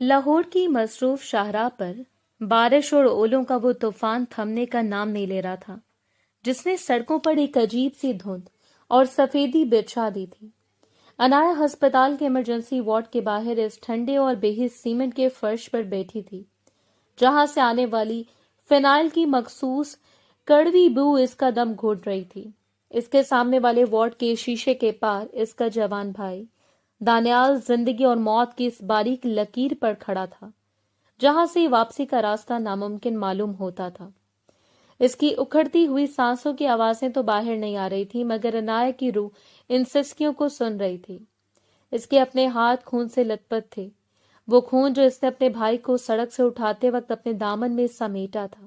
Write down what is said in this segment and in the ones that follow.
لاہور کی مصروف شاہراہ پر بارش اور اولوں کا وہ طوفان تھمنے کا نام نہیں لے رہا تھا جس نے سڑکوں پر ایک عجیب سی دھند اور سفیدی بچھا دی تھی۔ عنایا ہسپتال کے ایمرجنسی وارڈ کے باہر اس ٹھنڈے اور بےحد سیمنٹ کے فرش پر بیٹھی تھی، جہاں سے آنے والی فینائل کی مخصوص کڑوی بو اس کا دم گھوٹ رہی تھی۔ اس کے سامنے والے وارڈ کے شیشے کے پار اس کا جوان بھائی دانیال زندگی اور موت کی اس باریک لکیر پر کھڑا تھا، جہاں سے واپسی کا راستہ ناممکن معلوم ہوتا تھا۔ اس کی اکھڑتی ہوئی سانسوں کی آوازیں تو باہر نہیں آ رہی تھی، مگر عنایا کی روح ان سسکیوں کو سن رہی تھی۔ اس کے اپنے ہاتھ خون سے لت پت تھے، وہ خون جو اس نے اپنے بھائی کو سڑک سے اٹھاتے وقت اپنے دامن میں سمیٹا تھا۔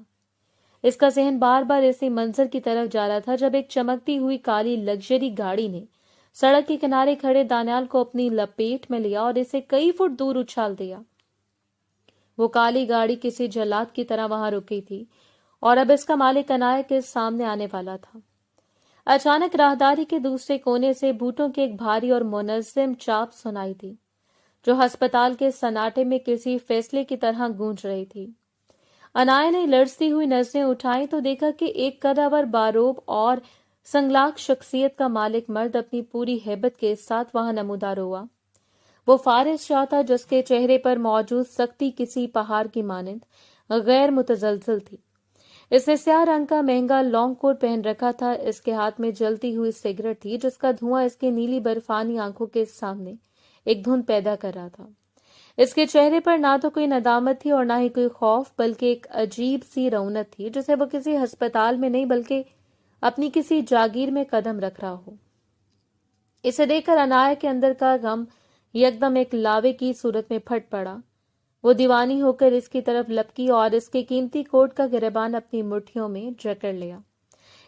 اس کا ذہن بار بار اسی منظر کی طرف جا رہا تھا جب ایک چمکتی ہوئی کالی لگژری گاڑی نے سڑک کے کنارے کھڑے دانیال کو اپنی لپیٹ میں لیا اور اسے کئی فٹ دور اچھال دیا۔ وہ کالی گاڑی کسی جلاد کی طرح وہاں رکی تھی اور اب اس کا مالک عنایا کے سامنے آنے والا تھا۔ اچانک راہداری کے دوسرے کونے سے بوٹوں کی ایک بھاری اور منظم چاپ سنائی تھی، جو ہسپتال کے سناٹے میں کسی فیصلے کی طرح گونج رہی تھی۔ عنایا نے لرزتی ہوئی نظریں اٹھائیں تو دیکھا کہ ایک قدور باروب اور سنگلاخ شخصیت کا مالک مرد اپنی پوری ہیبت کے ساتھ وہاں نمودار ہوا۔ وہ فارس شاہ تھا جس کے چہرے پر موجود سختی کسی پہاڑ کی مانند غیر متزلزل تھی۔ اس نے سیاہ رنگ کا مہنگا لانگ کوٹ پہن رکھا تھا۔ اس کے ہاتھ میں جلتی ہوئی سگریٹ تھی جس کا دھواں اس کی نیلی برفانی آنکھوں کے سامنے ایک دھند پیدا کر رہا تھا۔ اس کے چہرے پر نہ تو کوئی ندامت تھی اور نہ ہی کوئی خوف، بلکہ ایک عجیب سی رونق تھی جسے وہ کسی ہسپتال میں نہیں بلکہ اپنی کسی جاگیر میں قدم رکھ رہا ہو۔ اسے دیکھ کر عنایا کے اندر کا غم یکدم ایک لاوے کی صورت میں پھٹ پڑا۔ وہ دیوانی ہو کر اس کی طرف لپکی اور اس کے قیمتی کوٹ کا گریبان اپنی مٹھیوں میں جکڑ لیا۔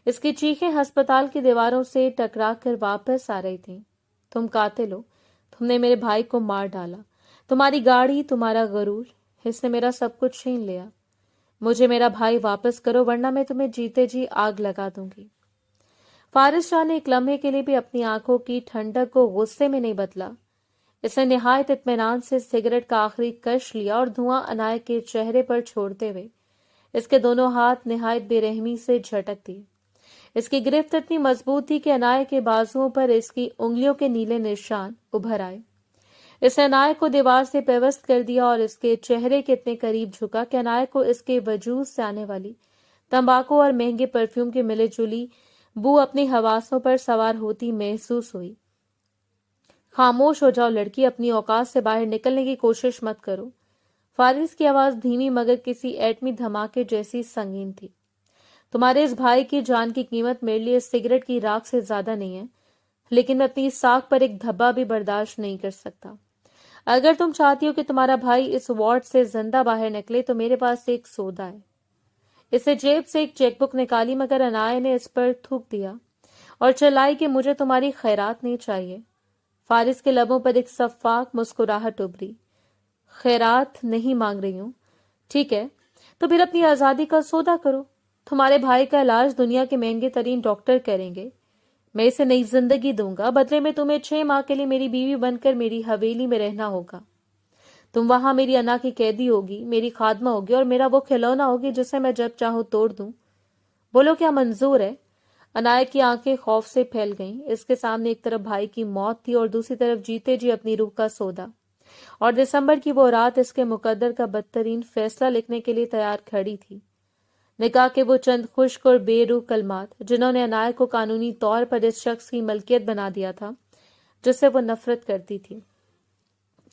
اس کی چیخیں ہسپتال کی دیواروں سے ٹکرا کر واپس آ رہی تھیں۔ تم قاتل ہو، تم نے میرے بھائی کو مار ڈالا، تمہاری گاڑی، تمہارا غرور، اس نے میرا سب کچھ چھین لیا۔ مجھے میرا بھائی واپس کرو ورنہ میں تمہیں جیتے جی آگ لگا دوں گی۔ فارس شاہ نے ایک لمحے کے لیے بھی اپنی آنکھوں کی ٹھنڈک کو غصے میں نہیں بدلا۔ اس نے نہایت اطمینان سے سگریٹ کا آخری کش لیا اور دھواں عنایا کے چہرے پر چھوڑتے ہوئے اس کے دونوں ہاتھ نہایت بے رحمی سے جھٹک دیے۔ اس کی گرفت اتنی مضبوط تھی کہ عنایا کے بازوؤں پر اس کی انگلیوں کے نیلے نشان ابھر آئے۔ اس نے عنایا کو دیوار سے پیوست کر دیا اور اس کے چہرے کے اتنے قریب جھکا کہ عنایا کو اس کے وجود سے آنے والی تمباکو اور مہنگے پرفیوم کی ملے جلی بو اپنی حواسوں پر سوار ہوتی محسوس ہوئی۔ خاموش ہو جاؤ لڑکی، اپنی اوقات سے باہر نکلنے کی کوشش مت کرو۔ فارس کی آواز دھیمی مگر کسی ایٹمی دھماکے جیسی سنگین تھی۔ تمہارے اس بھائی کی جان کی قیمت میرے لیے سگریٹ کی راکھ سے زیادہ نہیں ہے، لیکن میں اپنی ساکھ پر ایک دھبا بھی برداشت نہیں کر سکتا۔ اگر تم چاہتی ہو کہ تمہارا بھائی اس وارڈ سے زندہ باہر نکلے تو میرے پاس ایک سودا ہے۔ اسے جیب سے ایک چیک بک نکالی مگر عنایا نے اس پر تھوک دیا اور چلائی کہ مجھے تمہاری خیرات نہیں چاہیے۔ فارس کے لبوں پر ایک شفاف مسکراہٹ ابھری۔ خیرات نہیں مانگ رہی ہوں، ٹھیک ہے، تو پھر اپنی آزادی کا سودا کرو۔ تمہارے بھائی کا علاج دنیا کے مہنگے ترین ڈاکٹر کریں گے، میں اسے نئی زندگی دوں گا، بدلے میں تمہیں 6 ماہ کے لیے میری بیوی بن کر میری حویلی میں رہنا ہوگا۔ تم وہاں میری انا کی قیدی ہوگی، میری خادمہ ہوگی اور میرا وہ کھلونا ہوگی جسے میں جب چاہوں توڑ دوں۔ بولو کیا منظور ہے؟ عنایا کی آنکھیں خوف سے پھیل گئیں۔ اس کے سامنے ایک طرف بھائی کی موت تھی اور دوسری طرف جیتے جی اپنی روح کا سودا، اور دسمبر کی وہ رات اس کے مقدر کا بدترین فیصلہ لکھنے کے لیے تیار کھڑی تھی۔ نکاح کے وہ چند خشک اور بے روح کلمات جنہوں نے عنایا کو قانونی طور پر اس شخص کی ملکیت بنا دیا تھا جس سے وہ نفرت کرتی تھی،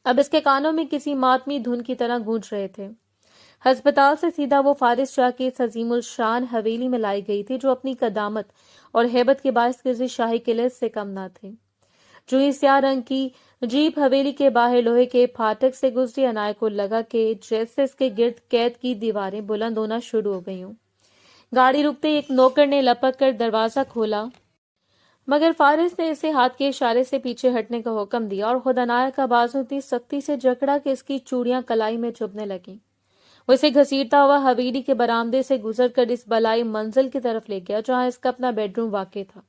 اب اس کے کانوں میں کسی ماتمی دھن کی طرح گونج رہے تھے۔ ہسپتال سے سیدھا وہ فارس شاہ کی اس عظیم الشان حویلی میں لائی گئی تھی جو اپنی قدامت اور ہیبت کے باعث کسی شاہی قلعے سے کم نہ تھے۔ جو ہی سیاہ رنگ کی جیپ حویلی کے باہر لوہے کے پھاٹک سے گزری، عنایا کو لگا کہ جیسے اس کے گرد قید کی دیواریں بلند ہونا شروع ہو گئی ہوں۔ گاڑی رکتے ایک نوکر نے لپک کر دروازہ کھولا مگر فارس نے اسے ہاتھ کے اشارے سے پیچھے ہٹنے کا حکم دیا اور خود عنایا کا بازو اتنی سختی سے جکڑا کہ اس کی چوڑیاں کلائی میں چبھنے لگیں۔ وہ اسے گھسیٹتا ہوا حویلی کے برآمدے سے گزر کر اس بلائی منزل کی طرف لے گیا جہاں اس کا اپنا بیڈ روم واقع تھا۔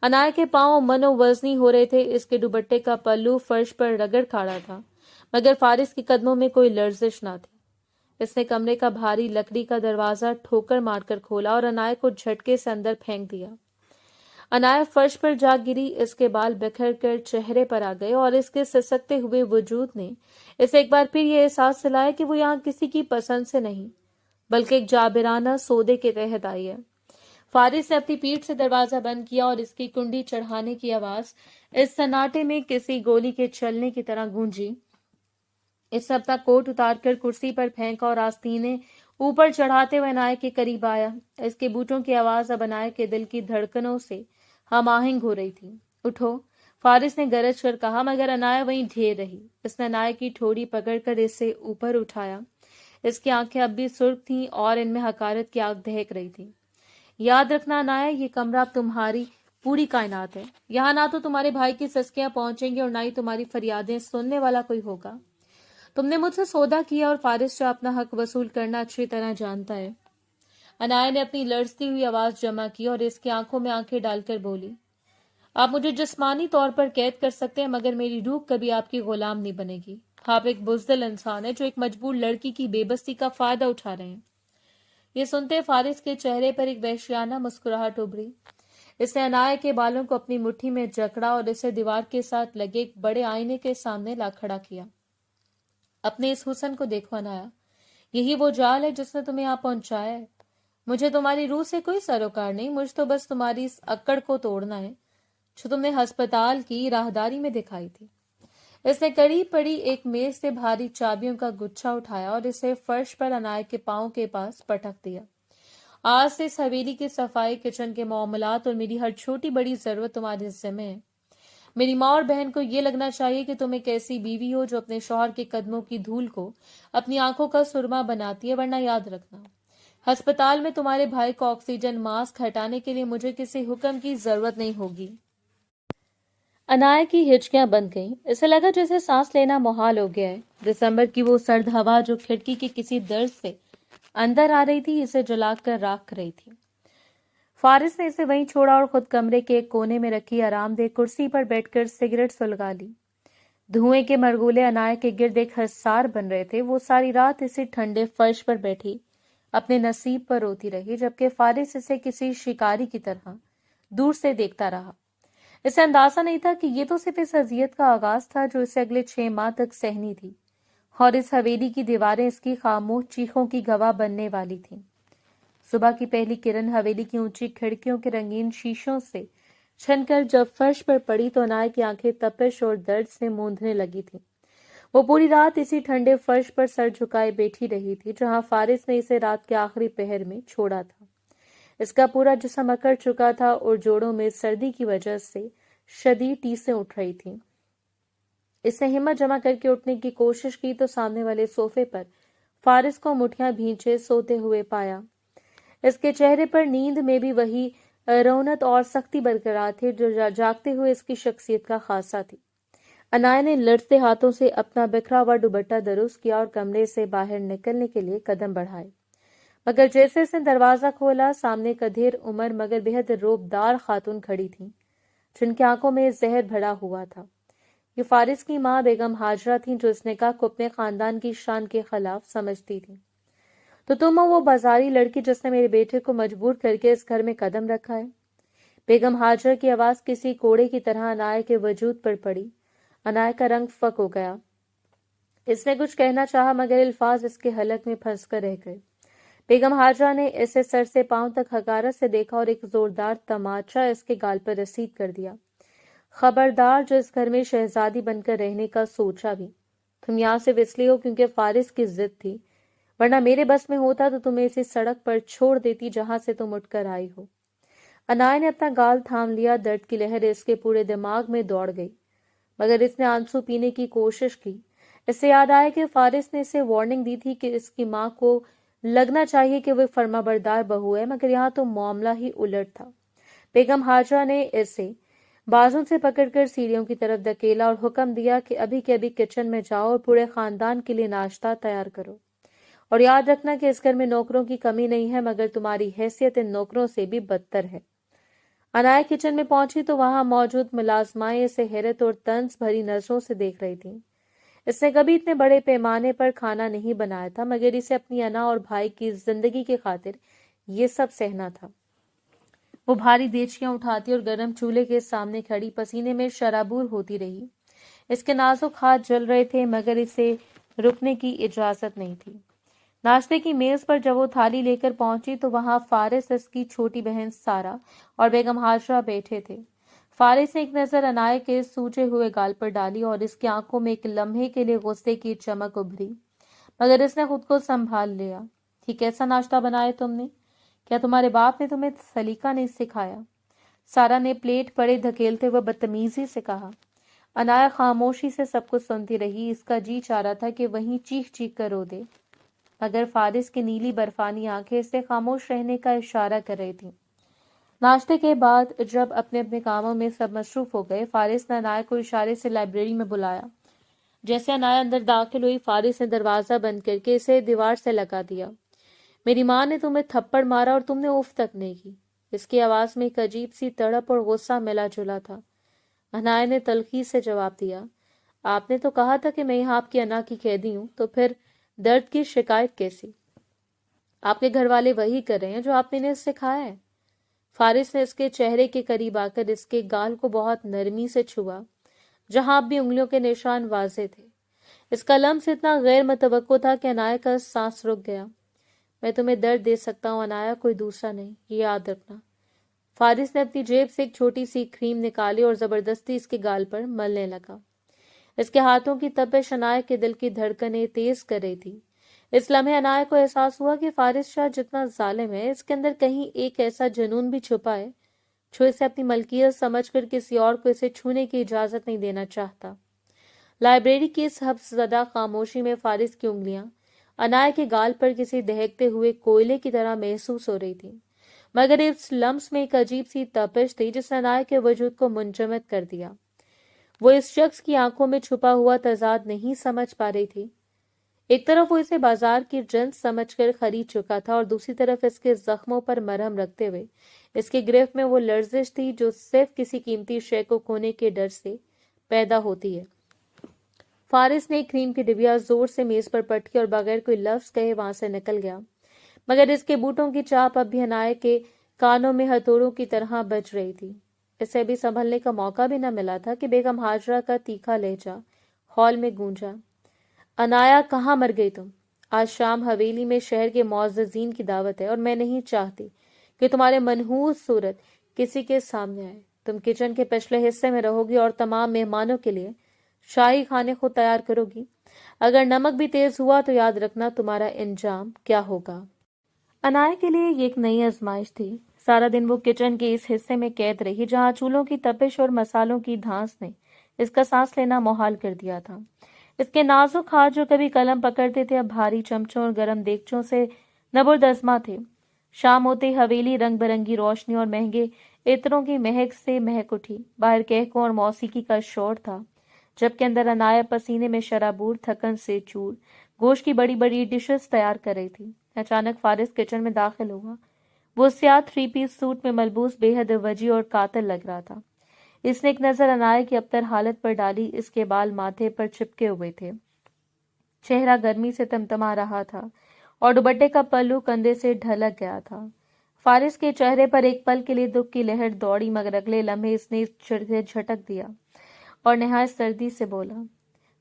عنایا کے پاؤں منو وزنی ہو رہے تھے، اس کے دوپٹے کا پلو فرش پر رگڑ کھا رہا تھا मगर फारिस के कदमों में कोई लर्जिश ना थी। इसने कमरे का भारी लकड़ी का दरवाजा ठोकर मारकर खोला और अनाया को झटके से अंदर फेंक दिया। अनाया फर्श पर जा गिरी। इसके बाल बिखर कर चेहरे पर आ गए और इसके सिसकते हुए वजूद ने इसे एक बार फिर यह एहसास दिलाया कि वो यहाँ किसी की पसंद से नहीं बल्कि एक जाबिराना सौदे के तहत आई है। फारिस ने अपनी पीठ से दरवाजा बंद किया और इसकी कुंडी चढ़ाने की आवाज इस सन्नाटे में किसी गोली के चलने की तरह गूंजी। इसने अपना कोट उतारकर कुर्सी पर फेंका और आस्तीने ऊपर चढ़ाते हुए अनाया के करीब आया। इसके बूटों की आवाज अब अनाया के दिल की धड़कनों से हमाहिंग हो रही थी। उठो, फारिस ने गरज कर कहा, मगर अनाया वहीं ढेर रही। इसने अनाया की ठोड़ी पकड़कर इसे ऊपर उठाया। इसकी आंखें अब भी सुर्ख थीं और इनमें हकारत की आग दहक रही थी। याद रखना अनाया, ये कमरा अब तुम्हारी पूरी कायनात है। यहाँ ना तो तुम्हारे भाई की सस्कियां पहुंचेंगी और ना ही तुम्हारी फरियादें सुनने वाला कोई होगा। तुमने मुझसे सौदा किया और फारिस जो अपना हक वसूल करना अच्छी तरह जानता है। अनाया ने अपनी लड़ती हुई आवाज जमा की और इसकी आंखों में आंखें डालकर बोली, आप मुझे जिस्मानी तौर पर कैद कर सकते हैं मगर मेरी रूह कभी आपकी गुलाम नहीं बनेगी। आप एक बुज़दिल इंसान है जो एक मजबूर लड़की की बेबसी का फायदा उठा रहे हैं। ये सुनते फारिस के चेहरे पर एक वहशियाना मुस्कुराहट उभरी। इसने अनाया के बालों को अपनी मुट्ठी में जकड़ा और इसे दीवार के साथ लगे एक बड़े आईने के सामने ला खड़ा किया। अपने इस हुस्न को देखो अनाया, यही वो जाल है जिसने तुम्हें यहाँ पहुंचाया है। मुझे तुम्हारी रूह से कोई सरोकार नहीं, मुझ तो बस तुम्हारी इस अक्कड़ को तोड़ना है जो तुमने अस्पताल की राहदारी में दिखाई थी। इसने करीब पड़ी एक मेज से भारी चाबियों का गुच्छा उठाया और इसे फर्श पर अनाया के पांव के पास पटक दिया। आज से इस हवेली की सफाई, किचन के मामलात और मेरी हर छोटी बड़ी जरूरत तुम्हारे हिस्से में है। मेरी माँ और बहन को ये लगना चाहिए कि तुम एक ऐसी बीवी हो जो अपने शौहर के कदमों की धूल को अपनी आंखों का सुरमा बनाती है। वरना याद रखना, अस्पताल में तुम्हारे भाई को ऑक्सीजन मास्क हटाने के लिए मुझे किसी हुक्म की जरूरत नहीं होगी। अनाया की हिचकियां बंद गईं। इसे लगा जैसे सांस लेना मुहाल हो गया है। दिसंबर की वो सर्द हवा जो खिड़की के किसी दर्ज से अंदर आ रही थी, इसे जलाकर राख रही थी। फारिस ने इसे वहीं छोड़ा और खुद कमरे के एक कोने में रखी आरामदेह कुर्सी पर बैठकर सिगरेट सुलगा ली। धुएं के मरगुले अनाया के गिर्द एक हसार बन रहे थे। वो सारी रात इसी ठंडे फर्श पर बैठी अपने नसीब पर रोती रही, जबकि फारिस इसे किसी शिकारी की तरह दूर से देखता रहा। इसे अंदाजा नहीं था कि ये तो सिर्फ इस अजियत का आगाज था जो इसे अगले 6 माह तक सहनी थी और इस हवेली की दीवारें इसकी खामोश चीखों की गवाह बनने वाली थीं। सुबह की पहली किरण हवेली की ऊंची खिड़कियों के रंगीन शीशों से छनकर जब फर्श पर पड़ी तो अनाया की आंखें तपिश और दर्द से मूंदने लगी थीं। वो पूरी रात इसी ठंडे फर्श पर सर झुकाए बैठी रही थी जहां फारिस ने इसे रात के आखिरी पहर में छोड़ा था। इसका पूरा जिस्म अकड़ चुका था और जोड़ों में सर्दी की वजह से शदीद टीसें उठ रही थीं। इसने हिम्मत जमा करके उठने की कोशिश की तो सामने वाले सोफे पर फारिस को मुठियां भींचे सोते हुए पाया। इसके चेहरे पर नींद में भी वही रौनक और सख्ती बरकरार थी जो जागते हुए इसकी शख्सियत का खासा थी। अनाया ने लड़ते हाथों से अपना बिखरा हुआ दुपट्टा दुरुस्त किया और कमरे से बाहर निकलने के लिए कदम बढ़ाए, मगर जैसे इसने दरवाजा खोला, सामने एक अधेड़ उम्र मगर बेहद रोबदार खातून खड़ी थी जिनकी आंखों में जहर भरा हुआ था। ये फारिस की माँ बेगम हाजरा थी जो इसने कहा को अपने खानदान की शान के खिलाफ समझती थी। तो तुम हो वो बाजारी लड़की जिसने मेरे बेटे को मजबूर करके इस घर में कदम रखा है। बेगम हाजरा की आवाज किसी कोड़े की तरह अनाया के वजूद पर पड़ी। अनाया का रंग फक हो गया। इसने कुछ कहना चाहा मगर अल्फाज इसके हलक में फंस कर रह गए। बेगम हाजरा ने इसे सर से पांव तक हकारत से देखा और एक जोरदार तमाचा इसके गाल पर रसीद कर दिया। खबरदार जो इस घर में शहजादी बनकर रहने का सोचा भी। तुम यहाँ सिर्फ इसलिए हो क्योंकि फारिस की जिद थी, वरना मेरे बस में होता तो तुम्हें इसी सड़क पर छोड़ देती जहां से तुम उठकर आई हो। अनाया ने अपना गाल थाम लिया। दर्द की लहर इसके पूरे दिमाग में दौड़ गई, मगर इसने आंसू पीने की कोशिश की। इससे याद आया कि फारिस ने इसे वार्निंग दी थी कि इसकी माँ को लगना चाहिए कि वह फर्माबरदार बहू है, मगर यहाँ तो मामला ही उलट था। बेगम हाजरा ने इसे बाजू से पकड़कर सीढ़ियों की तरफ धकेला और हुक्म दिया कि अभी के अभी किचन में जाओ और पूरे खानदान के लिए नाश्ता तैयार करो, और याद रखना कि इस घर में नौकरों की कमी नहीं है, मगर तुम्हारी हैसियत इन नौकरों से भी बदतर है। अनाया किचन में पहुंची तो वहां मौजूद मुलाजमाएं इसे हैरत और तंज भरी नजरों से देख रही थीं। اس نے کبھی اتنے بڑے پیمانے پر کھانا نہیں بنایا تھا، مگر اسے اپنی انا اور بھائی کی زندگی کی خاطر یہ سب سہنا تھا۔ وہ بھاری دیچیاں اٹھاتی اور گرم چولہے کے سامنے کھڑی پسینے میں شرابور ہوتی رہی۔ اس کے نازک ہاتھ جل رہے تھے، مگر اسے رکنے کی اجازت نہیں تھی۔ ناشتے کی میز پر جب وہ تھالی لے کر پہنچی تو وہاں فارس، اس کی چھوٹی بہن سارا اور بیگم ہاجرہ بیٹھے تھے۔ فارس نے ایک نظر عنایت کے سوجے ہوئے گال پر ڈالی اور اس کی آنکھوں میں ایک لمحے کے لیے غصے کی چمک ابھری، مگر اس نے خود کو سنبھال لیا۔ یہ کیسا ناشتہ بنایا تم نے؟ کیا تمہارے باپ نے تمہیں سلیقہ نہیں سکھایا؟ سارا نے پلیٹ پڑے دھکیلتے ہوئے بدتمیزی سے کہا۔ عنایت خاموشی سے سب کچھ سنتی رہی۔ اس کا جی چاہ رہا تھا کہ وہیں چیخ چیخ کر رو دے، مگر فارس کی نیلی برفانی آنکھیں اسے خاموش رہنے کا اشارہ کر رہی تھیں۔ ناشتے کے بعد جب اپنے اپنے کاموں میں سب مصروف ہو گئے، فارس نے عنایت کو اشارے سے لائبریری میں بلایا۔ جیسے عنایت اندر داخل ہوئی، فارس نے دروازہ بند کر کے اسے دیوار سے لگا دیا۔ میری ماں نے تمہیں تھپڑ مارا اور تم نے اف تک نہیں کی۔ اس کی آواز میں ایک عجیب سی تڑپ اور غصہ ملا جلا تھا۔ عنایت نے تلخی سے جواب دیا، آپ نے تو کہا تھا کہ میں یہاں آپ کی انا کی قیدی ہوں، تو پھر درد کی شکایت کیسی؟ آپ کے گھر والے وہی کر رہے ہیں جو آپ نے انہیں سکھایا ہے۔ فارس نے اس کے چہرے کے قریب آ کر اس کے گال کو بہت نرمی سے چھوا، جہاں اب بھی انگلیوں کے نشان واضح تھے۔ اس کا لمس اتنا غیر متوقع تھا کہ عنایت کا سانس رک گیا۔ میں تمہیں درد دے سکتا ہوں عنایت، کوئی دوسرا نہیں، یہ یاد رکھنا۔ فارس نے اپنی جیب سے ایک چھوٹی سی کریم نکالی اور زبردستی اس کے گال پر ملنے لگا۔ اس کے ہاتھوں کی تپش عنایت کے دل کی دھڑکنیں تیز کر رہی تھی۔ اس لمحے عنایت کو احساس ہوا کہ فارس شاہ جتنا ظالم ہے، اس کے اندر کہیں ایک ایسا جنون بھی چھپا ہے جو اسے اپنی ملکیت سمجھ کر کسی اور کو اسے چھونے کی اجازت نہیں دینا چاہتا۔ لائبریری کی اس حبس زدہ خاموشی میں فارس کی انگلیاں عنایت کے گال پر کسی دہکتے ہوئے کوئلے کی طرح محسوس ہو رہی تھی، مگر اس لمس میں ایک عجیب سی تپش تھی جس نے عنایت کے وجود کو منجمد کر دیا۔ وہ اس شخص کی آنکھوں میں چھپا ہوا تضاد نہیں سمجھ پا رہی تھی۔ ایک طرف وہ اسے بازار کی جنس سمجھ کر خرید چکا تھا اور دوسری طرف اس کے زخموں پر مرہم رکھتے ہوئے اس کی گرفت میں وہ لرزش تھی جو صرف کسی قیمتی شے کو کھونے کے ڈر سے پیدا ہوتی ہے۔ فارس نے کریم کی ڈبیا زور سے میز پر پٹکی اور بغیر کوئی لفظ کہے وہاں سے نکل گیا، مگر اس کے بوٹوں کی چاپ اب بھی عنایت کے کانوں میں ہتھوڑوں کی طرح بج رہی تھی۔ اسے بھی سنبھلنے کا موقع بھی نہ ملا تھا کہ بیگم ہاجرہ کا تیکھا لہجہ ہال میں گونجا۔ عنایت، کہاں مر گئی تم؟ آج شام حویلی میں شہر کے معززین کی دعوت ہے اور میں نہیں چاہتی کہ تمہارے منحوس صورت کسی کے سامنے آئے۔ تم کچن کے پچھلے حصے میں رہو گی اور تمام مہمانوں کے لیے شاہی کھانے خود تیار کرو گی۔ اگر نمک بھی تیز ہوا تو یاد رکھنا تمہارا انجام کیا ہوگا۔ عنایت کے لیے یہ ایک نئی آزمائش تھی۔ سارا دن وہ کچن کے اس حصے میں قید رہی جہاں چولہوں کی تپش اور مسالوں کی دھانس نے اس کا سانس لینا محال کر دیا تھا۔ اس کے نازک ہاتھ جو کبھی قلم پکڑتے تھے اب بھاری چمچوں اور گرم دیگچوں سے نبردزما تھے۔ شام ہوتے حویلی رنگ برنگی روشنی اور مہنگے عطروں کی مہک سے مہک اٹھی۔ باہر کہکوں اور موسیقی کا شور تھا، جبکہ اندر عنایت پسینے میں شرابور، تھکن سے چور، گوشت کی بڑی بڑی ڈشز تیار کر رہی تھی۔ اچانک فارس کچن میں داخل ہوا۔ وہ سیاہ 3 پیس سوٹ میں ملبوس بے حد وجیح اور قاتل لگ رہا تھا۔ اس نے ایک نظر عنایت کی ابتر حالت پر ڈالی۔ اس کے بال ماتھے پر چپکے ہوئے تھے، چہرہ گرمی سے تمتما رہا تھا اور دوپٹے کا پلو کندھے سے ڈھلک گیا تھا۔ فارس کے چہرے پر ایک پل کے لیے دکھ کی لہر دوڑی، مگر اگلے لمحے اس نے سے جھٹک دیا اور نہایت سردی سے بولا،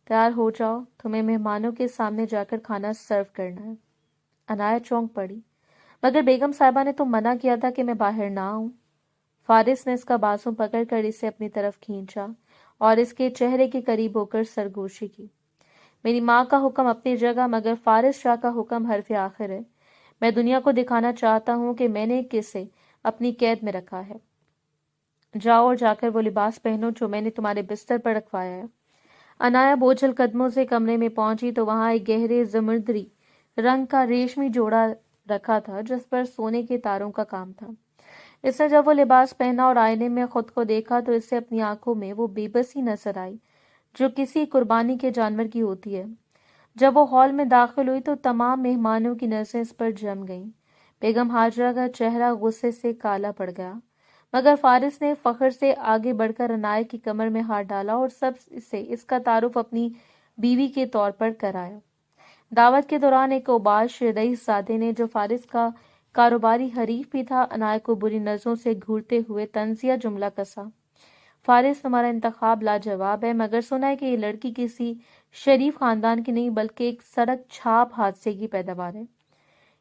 تیار ہو جاؤ، تمہیں مہمانوں کے سامنے جا کر کھانا سرو کرنا ہے۔ عنایت چونک پڑی، مگر بیگم صاحبہ نے تو منع کیا تھا کہ میں باہر نہ آؤں۔ فارس نے اس کا بازو پکڑ کر اسے اپنی طرف کھینچا اور اس کے چہرے کے قریب ہو کر سرگوشی کی۔ میری ماں کا حکم اپنی جگہ، مگر فارس شاہ کا حکم حرف آخر ہے۔ میں دنیا کو دکھانا چاہتا ہوں کہ میں نے کسے اپنی قید میں رکھا ہے۔ جاؤ اور جا کر وہ لباس پہنو جو میں نے تمہارے بستر پر رکھوایا ہے۔ عنایت بوجھل قدموں سے کمرے میں پہنچی تو وہاں ایک گہرے زمردری رنگ کا ریشمی جوڑا رکھا تھا جس پر سونے کے تاروں کا کام تھا۔ اس نے جب وہ لباس پہنا اور آئینے میں خود کو دیکھا تو اس سے اپنی آنکھوں میں وہ بے بسی نظر آئی جو کسی قربانی کے جانور کی ہوتی ہے۔ جب وہ ہال میں داخل ہوئی تو تمام مہمانوں کی نظریں اس پر جم گئیں۔ بیگم ہاجرہ کا چہرہ غصے سے کالا پڑ گیا، مگر فارس نے فخر سے آگے بڑھ کر عنایت کی کمر میں ہاتھ ڈالا اور سب سے اس کا تعارف اپنی बीवी के तौर पर कराया। दावत के दौरान एक ओबाश रईसजादे ने, जो फारिस का कारोबारी हरीफ भी था, अनाया को बुरी नजरों से घूरते हुए तंजिया जुमला कसा। फारिस, तुम्हारा इंतखाब लाजवाब है, मगर सुना है कि ये लड़की किसी शरीफ खानदान की नहीं बल्कि एक सड़क छाप हादसे की पैदावार है।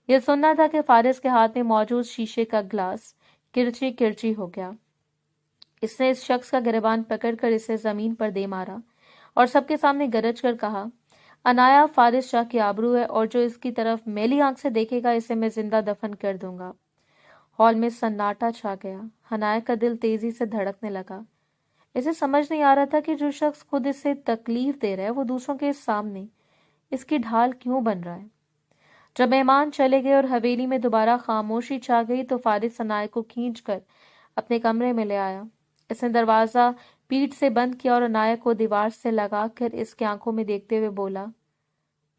यह सुनना था कि फारिस के हाथ में मौजूद शीशे का ग्लास किरची किरची हो गया। इसने इस शख्स का गिरबान पकड़कर इसे जमीन पर दे मारा और सबके सामने गरज कर कहा, अनाया फारिस शाह की आबरू है और जो इसकी तरफ मैली आंख से देखेगा इसे मैं जिंदा दफन कर दूंगा। हॉल में सन्नाटा छा गया। अनाया का दिल तेजी से धड़कने लगा। इसे समझ नहीं आ रहा था कि जो शख्स खुद इसे तकलीफ दे रहा है वो दूसरों के सामने इसकी ढाल क्यों बन रहा है। जब मेहमान चले गए और हवेली में दोबारा खामोशी छा गई तो फारिस अनाया को खींचकर अपने कमरे में ले आया। इसने दरवाजा पीठ से बंद किया और अनाया को दीवार से लगाकर इसकी आंखों में देखते हुए बोला,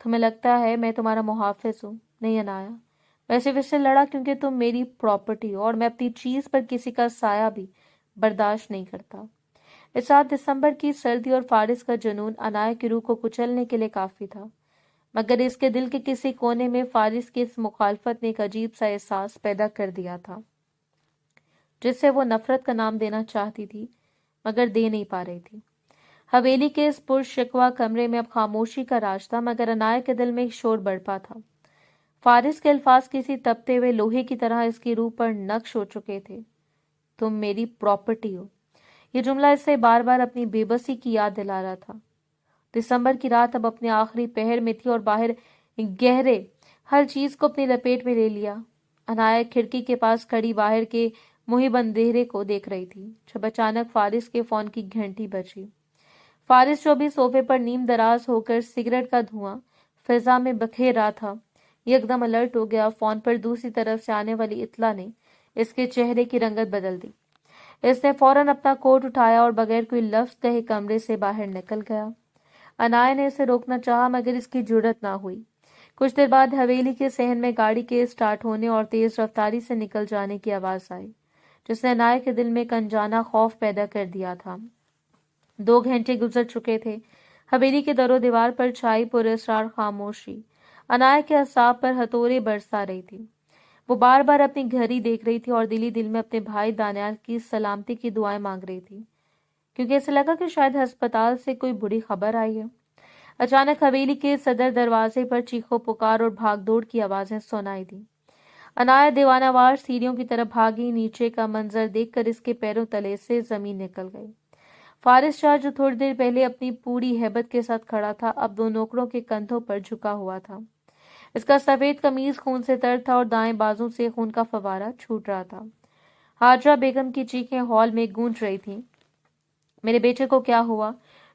तुम्हें लगता है मैं तुम्हारा मुहाफिज हूं? नहीं अनाया, मैं सिर्फ इससे लड़ा क्योंकि तुम मेरी प्रॉपर्टी हो और मैं अपनी चीज पर किसी का साया भी बर्दाश्त नहीं करता। इस रात दिसंबर की सर्दी और फारिस का जुनून अनाया की रूह को कुचलने के लिए काफी था, मगर इसके दिल के किसी कोने में फारिस की इस मुखालफत ने एक अजीब सा एहसास पैदा कर दिया था, जिससे वो नफरत का नाम देना चाहती थी मगर दे नहीं पा रही थी। हवेली के इस पुरशिकवा कमरे में अब खामोशी का राज था, मगर अनाया के दिल में एक शोर बरपा था। फारिस के अल्फाज किसी तपते हुए लोहे की तरह इसकी रूह पर नक्श हो चुके थे। तुम मेरी प्रॉपर्टी हो। ये जुमला इससे बार बार अपनी बेबसी की याद दिला रहा था। दिसंबर की रात अब अपने आखिरी पहर में थी और बाहर गहरे हर चीज को अपनी लपेट में ले लिया। अनाया खिड़की के पास खड़ी बाहर के मुहिब अंधेरे को देख रही थी जब अचानक फारिस के फोन की घंटी बजी। फारिस, जो भी सोफे पर नीम दराज होकर सिगरेट का धुआं फिजा में बखेर रहा था, एकदम अलर्ट हो गया। फोन पर दूसरी तरफ से आने वाली इत्तला ने इसके चेहरे की रंगत बदल दी। इसने फौरन अपना कोट उठाया और बगैर कोई लफ्ज कहे कमरे से बाहर निकल गया। अनाया ने इसे रोकना चाहा मगर इसकी जुर्रत ना हुई। कुछ देर बाद हवेली के सहन में गाड़ी के स्टार्ट होने और तेज रफ्तारी से निकल जाने की आवाज आई, जिसने अनाया के दिल में एक अनजाना खौफ पैदा कर दिया था। 2 घंटे गुजर चुके थे। हवेली के दरो दीवार पर छाई पुरस्कार खामोशी अनाया के असाब पर हथौड़े बरसा रही थी। वो बार बार अपनी घड़ी देख रही थी और दिली दिल में अपने भाई दानियाल की सलामती की दुआएं मांग रही थी, क्योंकि ऐसा लगा कि शायद अस्पताल से कोई बुरी खबर आई है। अचानक हवेली के सदर दरवाजे पर चीखो पुकार और भागदौड़ की आवाजें सुनाई दी। अनाया दीवानावार सीढ़ियों की तरफ भागी। नीचे का मंजर देखकर इसके पैरों तले से जमीन निकल गई। फारिस शाह, जो थोड़ी देर पहले अपनी पूरी हैबत के साथ खड़ा था, अब 2 नौकरों के कंधों पर झुका हुआ था। इसका सफेद कमीज खून से तर था और दाएं बाजू से खून का फवारा छूट रहा था। हाजरा बेगम की चीखें हॉल में गूंज रही थीं। मेरे बेटे को क्या हुआ?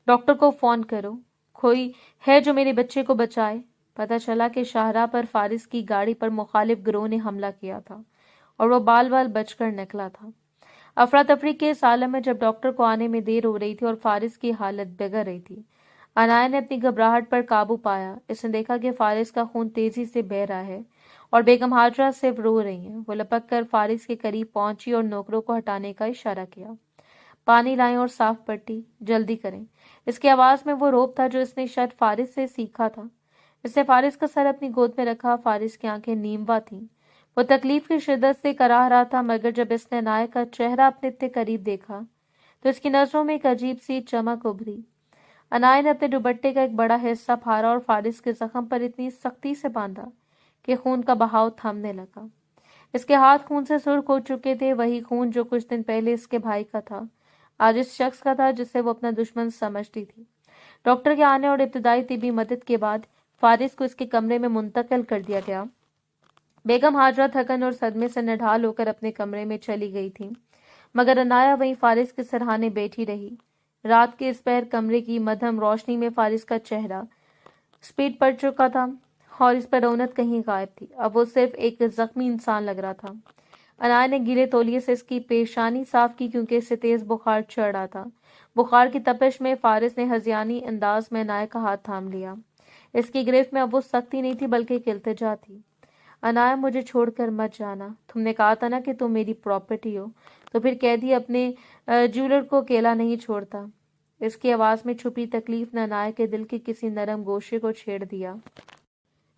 डॉक्टर को फोन करो, कोई है जो मेरे बच्चे को बचाए। पता चला कि शाहरा पर फारिस की गाड़ी पर मुखालिफ गिरोह ने हमला किया था और वो बाल बाल बचकर निकला था। अफरा तफरी के इस आलम में जब डॉक्टर को आने में देर हो रही थी और फारिस की हालत बिगड़ रही थी, अनाया ने अपनी घबराहट पर काबू पाया। इसने देखा कि फारिस का खून तेजी से बह रहा है और बेगम हाजरा सिर्फ रो रही हैं। वो लपक कर फारिस के करीब पहुंची और नौकरों को हटाने का इशारा किया। पानी लाएं और साफ पट्टी, जल्दी करें। इसकी आवाज में वो रोब था जो इसने शायद फारिस से सीखा था। इसने फारिस का सर अपनी गोद में रखा। फारिस की आंखें नीमवा थीं। वो तकलीफ की शिद्दत से कराह रहा था, मगर जब इसने अनाया का चेहरा अपने इतने करीब देखा तो इसकी नजरों में एक अजीब सी चमक उभरी। अनाया ने अपने दुपट्टे का एक बड़ा हिस्सा फाड़ा और फारिस के जख्म पर इतनी सख्ती से बांधा कि खून का बहाव थमने लगा। इसके हाथ खून से सुर्ख हो चुके थे, वही खून जो कुछ दिन पहले इसके भाई का था, आज इस शख्स का था जिसे वो अपना दुश्मन समझती थी। डॉक्टर के आने और इब्तदाई तिबी मदद के बाद फारिस को इसके कमरे में मुंतकिल कर दिया गया। बेगम हाजरा थकन और सदमे से निढाल होकर अपने कमरे में चली गई थी, मगर अनाया वहीं फारिस के सरहाने बैठी रही। रात के इस पहर कमरे की मध्यम रोशनी में फारिस का चेहरा स्पीड पड़ चुका था और इस पर रौनक कहीं गायब थी। अब वो सिर्फ एक जख्मी इंसान लग रहा था। अनाया ने गीले तौलिए से इसकी पेशानी साफ की क्योंकि इससे तेज बुखार चढ़ रहा था। बुखार की तपिश में फारिस ने हजियानी अंदाज में अनाया का हाथ थाम लिया। इसकी गिरफ्त में अब वो सख्ती नहीं थी बल्कि एक इल्तिजा थी। अनाया, मुझे छोड़कर मत जाना। तुमने कहा था ना कि तुम मेरी प्रॉपर्टी हो, तो फिर कैदी अपने ज्वेलर को अकेला नहीं छोड़ता। اس کی آواز میں چھپی تکلیف نے عنایت کے دل کے کسی نرم گوشے کو چھیڑ دیا۔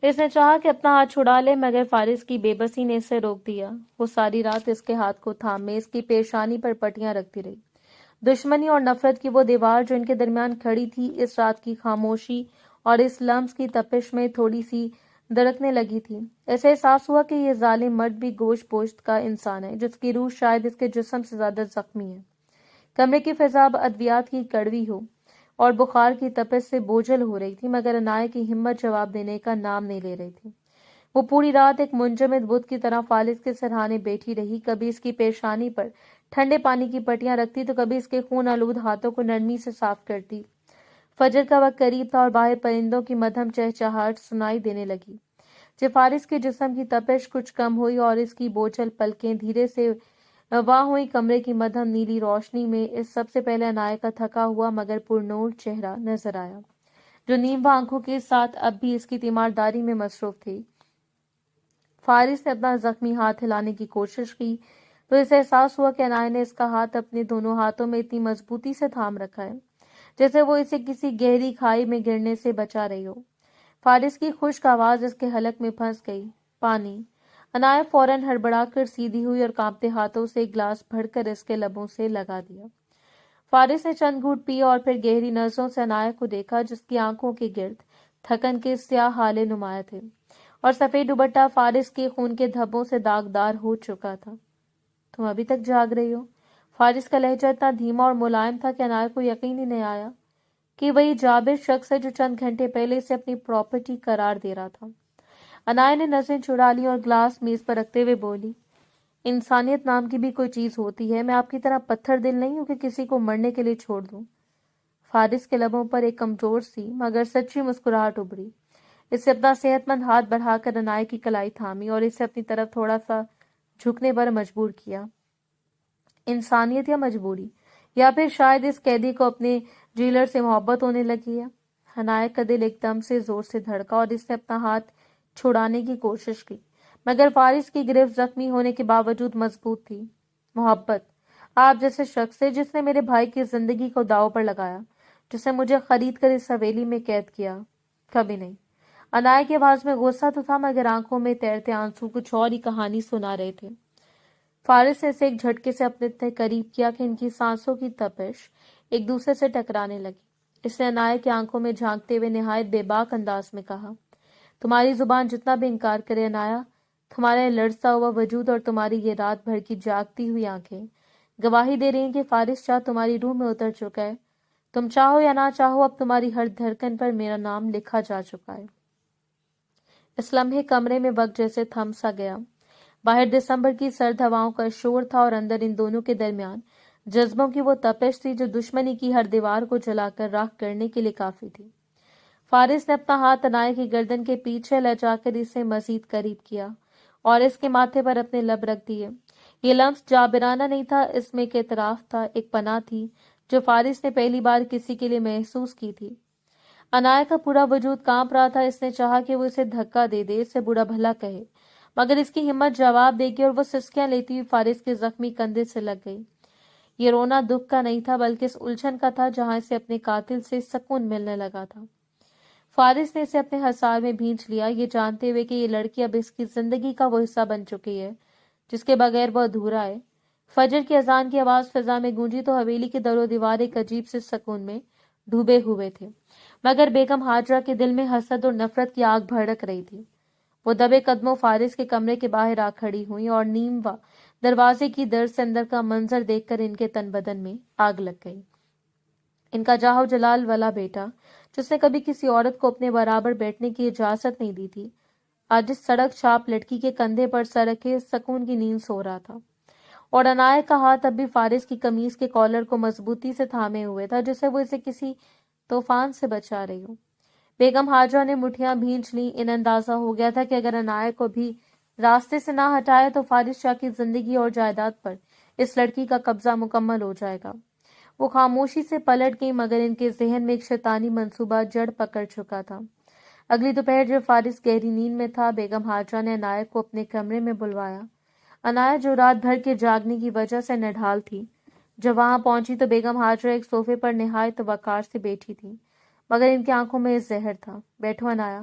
اس نے چاہا کہ اپنا ہاتھ چھڑا لے، مگر فارس کی بے بسی نے اسے روک دیا۔ وہ ساری رات اس کے ہاتھ کو تھامے اس کی پیشانی پر پٹیاں رکھتی رہی۔ دشمنی اور نفرت کی وہ دیوار جو ان کے درمیان کھڑی تھی، اس رات کی خاموشی اور اس لمس کی تپش میں تھوڑی سی دھڑکنے لگی تھی۔ اسے احساس ہوا کہ یہ ظالم مرد بھی گوشت پوشت کا انسان ہے، جس کی روح شاید اس کے جسم سے زیادہ زخمی ہے۔ کمرے کی فضا اب ادویات کی کڑوی ہو اور بخار کی تپش سے بوجھل ہو رہی تھی، مگر عنایت کی ہمت جواب دینے کا نام نہیں لے رہی تھی۔ وہ پوری رات ایک منجمد بت کی طرح فالس کے سرہانے بیٹھی رہی، کبھی اس کی پیشانی پر ٹھنڈے پانی کی پٹیاں رکھتی تو کبھی اس کے خون آلود ہاتھوں کو نرمی سے صاف کرتی۔ فجر کا وقت قریب تھا اور باہر پرندوں کی مدھم چہچہاہٹ سنائی دینے لگی۔ جب فارس کے جسم کی تپش کچھ کم ہوئی اور اس کی بوجھل پلکیں دھیرے سے واں ہوئی، کمرے کی مدھم نیلی روشنی میں اس سب سے پہلے عنایت کا تھکا ہوا مگر پرنور چہرہ نظر آیا، جو نیموا آنکھوں کے ساتھ اب بھی اس کی تیمارداری میں مصروف تھی۔ فارس نے اپنا زخمی ہاتھ ہلانے کی کوشش کی تو اسے احساس ہوا کہ عنایت نے اس کا ہاتھ اپنے دونوں ہاتھوں میں اتنی مضبوطی سے تھام رکھا ہے جیسے وہ اسے کسی گہری کھائی میں گرنے سے بچا رہی ہو۔ فارس کی خشک آواز اس کے حلق میں پھنس گئی، پانی۔ عنایت فوراً ہڑبڑا کر سیدھی ہوئی اور کانپتے ہاتھوں سے ایک گلاس بھر کر اس کے لبوں سے لگا دیا۔ فارس نے چند گھونٹ پی اور پھر گہری نظروں سے عنایت کو دیکھا، جس کی آنکھوں کے گرد تھکن کے سیاہ ہالے نمایاں تھے اور سفید دوپٹہ فارس کے خون کے دھبوں سے داغدار ہو چکا تھا۔ تم ابھی تک جاگ رہی ہو؟ فارس کا لہجہ اتنا دھیما اور ملائم تھا کہ عنایت کو یقین ہی نہیں آیا کہ وہی جابر شخص ہے جو چند گھنٹے پہلے اسے اپنی پراپرٹی قرار دے رہا تھا۔ عنایت نے نظریں چڑھا لی اور گلاس میز پر رکھتے ہوئے بولی، انسانیت نام کی بھی کوئی چیز ہوتی ہے، میں آپ کی طرح پتھر دل نہیں ہوں کہ کسی کو مرنے کے لیے چھوڑ دوں۔ فارس کے لبوں پر ایک کمزور سی مگر سچی مسکراہٹ ابھری۔ اسے اپنا صحت مند ہاتھ بڑھا کر عنایت کی کلائی تھامی اور اسے اپنی طرف تھوڑا سا جھکنے پر مجبور کیا۔ انسانیت یا مجبوری، یا پھر شاید اس قیدی کو اپنے جیلر سے محبت ہونے لگی ہے۔ عنایت کا دل ایک دم سے زور سے دھڑکا اور اس نے اپنا ہاتھ چھڑانے کی کوشش کی، مگر فارس کی گرفت زخمی ہونے کے باوجود مضبوط تھی۔ محبت؟ آپ جیسے شخص سے جس نے میرے بھائی کی زندگی کو داؤ پر لگایا، جسے مجھے خرید کر اس حویلی میں قید کیا، کبھی نہیں۔ عنایت کی آواز میں غصہ تو تھا مگر آنکھوں میں تیرتے آنسو کچھ اور ہی کہانی سنا رہے تھے۔ فارس نے اسے ایک جھٹکے سے اپنے اتنے قریب کیا کہ ان کی سانسوں کی تپش ایک دوسرے سے ٹکرانے لگی۔ اس نے عنایت کی آنکھوں میں جھانکتے ہوئے نہایت بے باک انداز میں کہا، تمہاری زبان جتنا بھی انکار کرے عنایت، تمہارا یہ لرزتا ہوا وجود اور تمہاری یہ رات بھر کی جاگتی ہوئی آنکھیں گواہی دے رہی ہیں کہ فارس شاہ تمہاری روح میں اتر چکا ہے۔ تم چاہو یا نہ چاہو، اب تمہاری ہر دھڑکن پر میرا نام لکھا جا چکا ہے۔ اس لمحے کمرے میں وقت جیسے تھم سا گیا۔ باہر دسمبر کی سرد ہواؤں کا شور تھا اور اندر ان دونوں کے درمیان جذبوں کی وہ تپش تھی جو دشمنی کی ہر دیوار کو جلا کر راکھ کرنے کے لیے کافی تھی۔ فارس نے اپنا ہاتھ عنایت کی گردن کے پیچھے لچا کر اسے مزید قریب کیا اور اس کے ماتھے پر اپنے لب رکھ دیے۔ یہ لمس جابرانہ نہیں تھا، اس میں ایک اعتراف تھا، ایک پناہ تھی جو فارس نے پہلی بار کسی کے لیے محسوس کی تھی۔ عنایت کا پورا وجود کانپ رہا تھا، اس نے چاہا کہ وہ اسے دھکا دے دے، اسے برا بھلا کہے، مگر اس کی ہمت جواب دے گی اور وہ سسکیاں لیتی ہوئی فارس کے زخمی کندھے سے لگ گئی۔ یہ رونا دکھ کا نہیں تھا بلکہ اس الجھن کا تھا جہاں اسے اپنے قاتل سے سکون ملنے لگا تھا۔ فارس نے اسے اپنے حصار میں بھینچ لیا، یہ جانتے ہوئے کہ یہ لڑکی اب اس کی زندگی کا وہ حصہ بن چکی ہے جس کے بغیر وہ ادھورا ہے۔ فجر کی اذان کی آواز فضا میں گونجی تو حویلی کے در و دیوار ایک عجیب سے سکون میں ڈوبے ہوئے تھے، مگر بیگم ہاجرہ کے دل میں حسد اور نفرت کی آگ بھڑک رہی تھی۔ وہ دبے قدموں فارس کے کمرے کے باہر آ کھڑی ہوئیں اور نیموا دروازے کی در سے اندر کا منظر دیکھ کر ان کے تن بدن میں آگ لگ گئی۔ ان کا جاہو جلال والا بیٹا، جس نے کبھی کسی عورت کو اپنے برابر بیٹھنے کی اجازت نہیں دی تھی، آج اس سڑک چھاپ لڑکی کے کندھے پر سر رکھے سکون کی نیند سو رہا تھا، اور عنایت کا ہاتھ اب بھی فارس کی قمیص کے کالر کو مضبوطی سے تھامے ہوئے تھا جسے وہ اسے کسی طوفان سے بچا رہی ہو۔ بیگم ہاجرہ نے مٹھیاں بھینچ لیں، انہیں اندازہ ہو گیا تھا کہ اگر عنایت کو بھی راستے سے نہ ہٹایا تو فارس شاہ کی زندگی اور جائیداد پر اس لڑکی کا قبضہ مکمل ہو جائے گا۔ وہ خاموشی سے پلٹ گئی مگر ان کے ذہن میں ایک شیطانی منصوبہ جڑ پکڑ چکا تھا۔ اگلی دوپہر جب فارس گہری نیند میں تھا، بیگم ہاجرہ نے عنایت کو اپنے کمرے میں بلوایا۔ عنایت جو رات بھر کے جاگنے کی وجہ سے نڈھال تھی، جب وہاں پہنچی تو بیگم ہاجرہ ایک صوفے پر نہایت وقار سے بیٹھی تھی، مگر ان کی آنکھوں میں زہر تھا۔ بیٹھو عنایا۔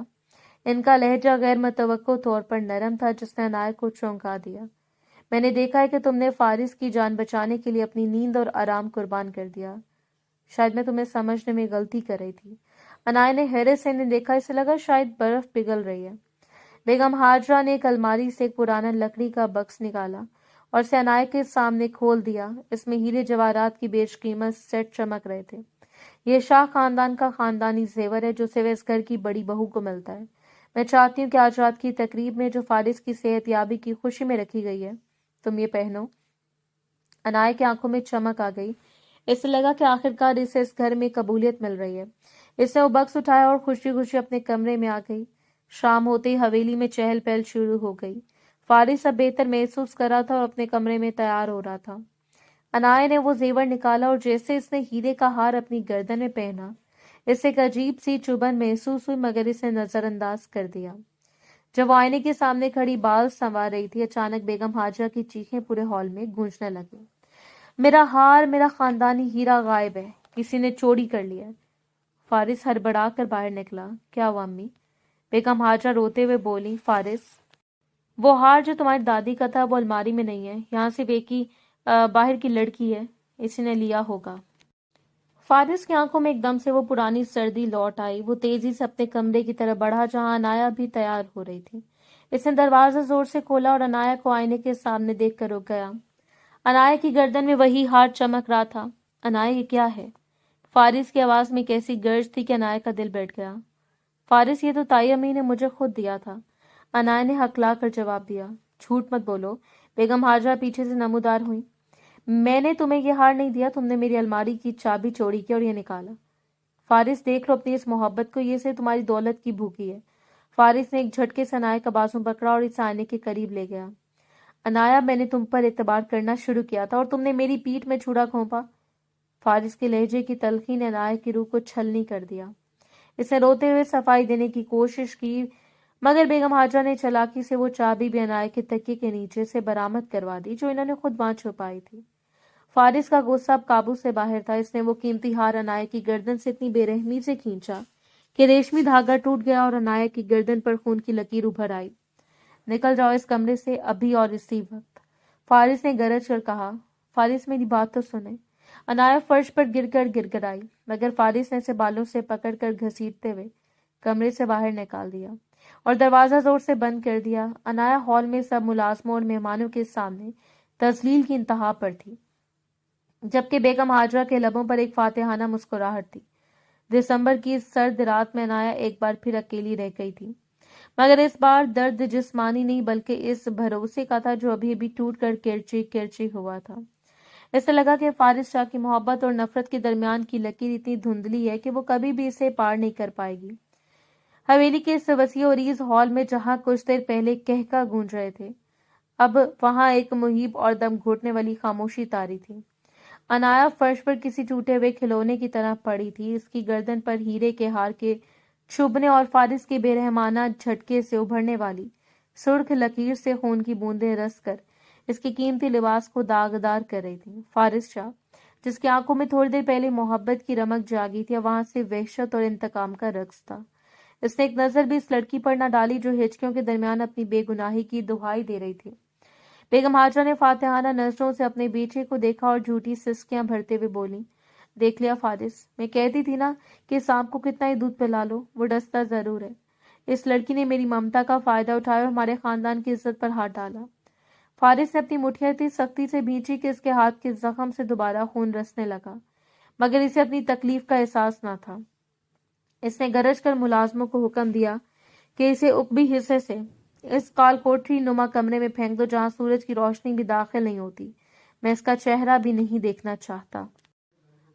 ان کا لہجہ غیر متوقع طور پر نرم تھا، جس نے عنایا کو چونکا دیا۔ میں نے دیکھا ہے کہ تم نے فارس کی جان بچانے کے لیے اپنی نیند اور آرام قربان کر دیا۔ شاید میں تمہیں سمجھنے میں غلطی کر رہی تھی۔ عنایا نے حیرت سے انہیں دیکھا، اسے لگا شاید برف پگھل رہی ہے۔ بیگم ہاجرہ نے ایک الماری سے ایک پرانا لکڑی کا بکس نکالا اور اسے عنایا کے سامنے کھول دیا۔ اس میں ہیرے جواہرات کی بیش قیمت سیٹ چمک رہے تھے۔ یہ شاہ خاندان کا خاندانی زیور ہے جو صرف اس گھر کی بڑی بہو کو ملتا ہے۔ میں چاہتی ہوں کہ آج رات کی تقریب میں جو فارس کی صحت یابی کی خوشی میں رکھی گئی ہے، تم یہ پہنو۔ عنایا کی آنکھوں میں چمک آ گئی، اسے لگا کہ آخرکار اسے اس گھر میں قبولیت مل رہی ہے۔ اس نے وہ بکس اٹھایا اور خوشی خوشی اپنے کمرے میں آ گئی۔ شام ہوتے ہی حویلی میں چہل پہل شروع ہو گئی۔ فارس اب بہتر محسوس کر رہا تھا اور اپنے کمرے میں تیار ہو رہا تھا۔ عنایا نے وہ زیور نکالا اور جیسے اس نے ہیرے کا ہار اپنی گردن میں پہنا، اسے ایک عجیب سی چبھن محسوس ہوئی، مگر اسے نظر انداز کر دیا۔ جب وہ آئینے کے سامنے کھڑی بال سنوار رہی تھی، اچانک بیگم ہاجرہ کی چیخیں پورے ہال میں گونجنے لگیں۔ میرا ہار، میرا خاندانی ہیرا غائب ہے، کسی نے چوری کر لیا ہے۔ فارس ہڑبڑا کر باہر نکلا۔ کیا ہوا امی؟ بیگم ہاجرہ روتے ہوئے بولی۔ فارس، وہ ہار جو تمہاری دادی کا تھا وہ الماری میں نہیں ہے، یہاں صرف ایک ہی باہر کی لڑکی ہے، اسی نے لیا ہوگا۔ فارس کی آنکھوں میں ایک دم سے وہ پرانی سردی لوٹ آئی۔ وہ تیزی سے اپنے کمرے کی طرف بڑھا جہاں عنایا بھی تیار ہو رہی تھی۔ اس نے دروازہ زور سے کھولا اور عنایا کو آئینے کے سامنے دیکھ کر رک گیا۔ عنایا کی گردن میں وہی ہار چمک رہا تھا۔ عنایا، یہ کیا ہے؟ فارس کی آواز میں ایک ایسی گرج تھی کہ عنایا کا دل بیٹھ گیا۔ فارس، یہ تو تائی امی نے مجھے خود دیا تھا، عنایا نے ہکلا کر جواب دیا۔ جھوٹ مت بولو، بیگم ہاجرہ پیچھے سے نمودار ہوئی۔ میں نے تمہیں یہ ہار نہیں دیا، تم نے میری الماری کی چابی چوری کی اور یہ نکالا۔ فارس، دیکھ لو اپنی اس محبت کو، یہ صرف تمہاری دولت کی بھوکی ہے۔ فارس نے ایک جھٹکے سے عنایا کا بازو پکڑا اور اسے آئینے کے قریب لے گیا۔ عنایا، میں نے تم پر اعتبار کرنا شروع کیا تھا اور تم نے میری پیٹھ میں چھڑا گھونپا۔ فارس کے لہجے کی تلخی نے عنایا کی روح کو چھلنی کر دیا۔ اس نے روتے ہوئے صفائی دینے کی کوشش کی، مگر بیگم ہاجرہ نے چالاکی سے وہ چابی بھی عنایا کے تکیے کے نیچے سے برآمد کروا دی جو انہوں نے خود وہاں چھپائی تھی۔ فارس کا غصہ اب قابو سے باہر تھا۔ اس نے وہ قیمتی ہار عنایا کی گردن سے اتنی بے رحمی سے کھینچا کہ ریشمی دھاگا ٹوٹ گیا اور عنایا کی گردن پر خون کی لکیر ابھر آئی۔ نکل جاؤ اس کمرے سے ابھی اور اسی وقت، فارس نے گرج کر کہا۔ فارس، میری بات تو سنے۔ عنایا فرش پر گر کر گر گرائی، مگر فارس نے اسے بالوں سے پکڑ کر گھسیٹتے ہوئے کمرے سے باہر نکال دیا اور دروازہ زور سے بند کر دیا۔ عنایا ہال میں سب ملازموں اور مہمانوں کے سامنے تذلیل کی انتہا پر تھی، جبکہ بیگم ہاجرہ کے لبوں پر ایک فاتحانہ مسکراہٹ تھی۔ دسمبر کی اس سرد رات میں عنایا ایک بار پھر اکیلی رہ گئی تھی، مگر اس بار درد جسمانی نہیں بلکہ اس بھروسے کا تھا جو ابھی ابھی ٹوٹ کر کرچی کرچی ہوا تھا۔ اسے لگا کہ فارس شاہ کی محبت اور نفرت کے درمیان کی لکیر اتنی دھندلی ہے کہ وہ کبھی بھی اسے پار نہیں کر پائے گی۔ حویلی کے اس وسیع و عریض ہال میں جہاں کچھ دیر پہلے کہکا گونج رہے تھے، اب وہاں ایک مہیب اور دم گھوٹنے والی خاموشی طاری تھی۔ عنایا فرش پر کسی ٹوٹے ہوئے کھلونے کی طرح پڑی تھی، اس کی گردن پر ہیرے کے ہار کے چبھنے اور فارس کے بے رحمانہ جھٹکے سے ابھرنے والی سرخ لکیر سے خون کی بوندیں رس کر اس کے قیمتی لباس کو داغدار کر رہی تھی۔ فارس شاہ، جس کی آنکھوں میں تھوڑی دیر پہلے محبت کی رمق جاگی تھی، وہاں سے وحشت اور انتقام کا رقص تھا۔ اس نے ایک نظر بھی اس لڑکی پر نہ ڈالی جو ہچکیوں کے درمیان اپنی بے گناہی کی دہائی دے رہی تھی۔ بیگم ہاجرہ نے فاتحانہ نظروں سے اپنے بیٹے کو دیکھا اور جھوٹی سسکیاں بھرتے ہوئے بولی۔ دیکھ لیا فارس، میں کہتی تھی نا کہ سانپ کو کتنا ہی دودھ پلا لو وہ ڈستا ضرور ہے۔ اس لڑکی نے میری ممتا کا فائدہ اٹھایا اور ہمارے خاندان کی عزت پر ہاتھ ڈالا۔ فارس نے اپنی مٹھیاں اتنی سختی سے بھینچی کہ اس کے ہاتھ کے زخم سے دوبارہ خون رسنے لگا، مگر اسے اپنی تکلیف کا احساس نہ تھا۔ اس نے گرج کر ملازموں کو حکم دیا کہ اسے عقبی حصے سے اس کال کوٹری نما کمرے میں پھینک دو جہاں سورج کی روشنی بھی داخل نہیں ہوتی، میں اس کا چہرہ بھی نہیں دیکھنا چاہتا۔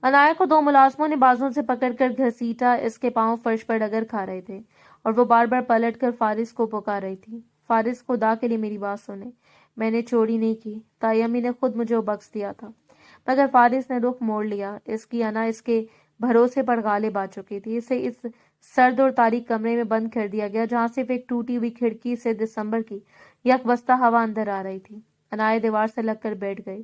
عنایا کو دو ملازموں نے بازوں سے پکڑ کر گھسیٹا، اس کے پاؤں فرش پر ڈگر کھا رہے تھے اور وہ بار بار پلٹ کر فارس کو پکار رہی تھی۔ فارس، خدا کے لیے میری بات سنیں، میں نے چوری نہیں کی، تائی امی نے خود مجھے وہ بکس دیا تھا۔ مگر فارس نے رخ موڑ لیا، اس کی انا اس کے بھروسے پر غالب آ چکی تھی۔ اسے اس سرد اور تاریک کمرے میں بند کر دیا گیا جہاں صرف ایک ٹوٹی ہوئی کھڑکی سے دسمبر کی یک بستہ ہوا اندر آ رہی تھی۔ عنایا دیوار سے لگ کر بیٹھ گئی۔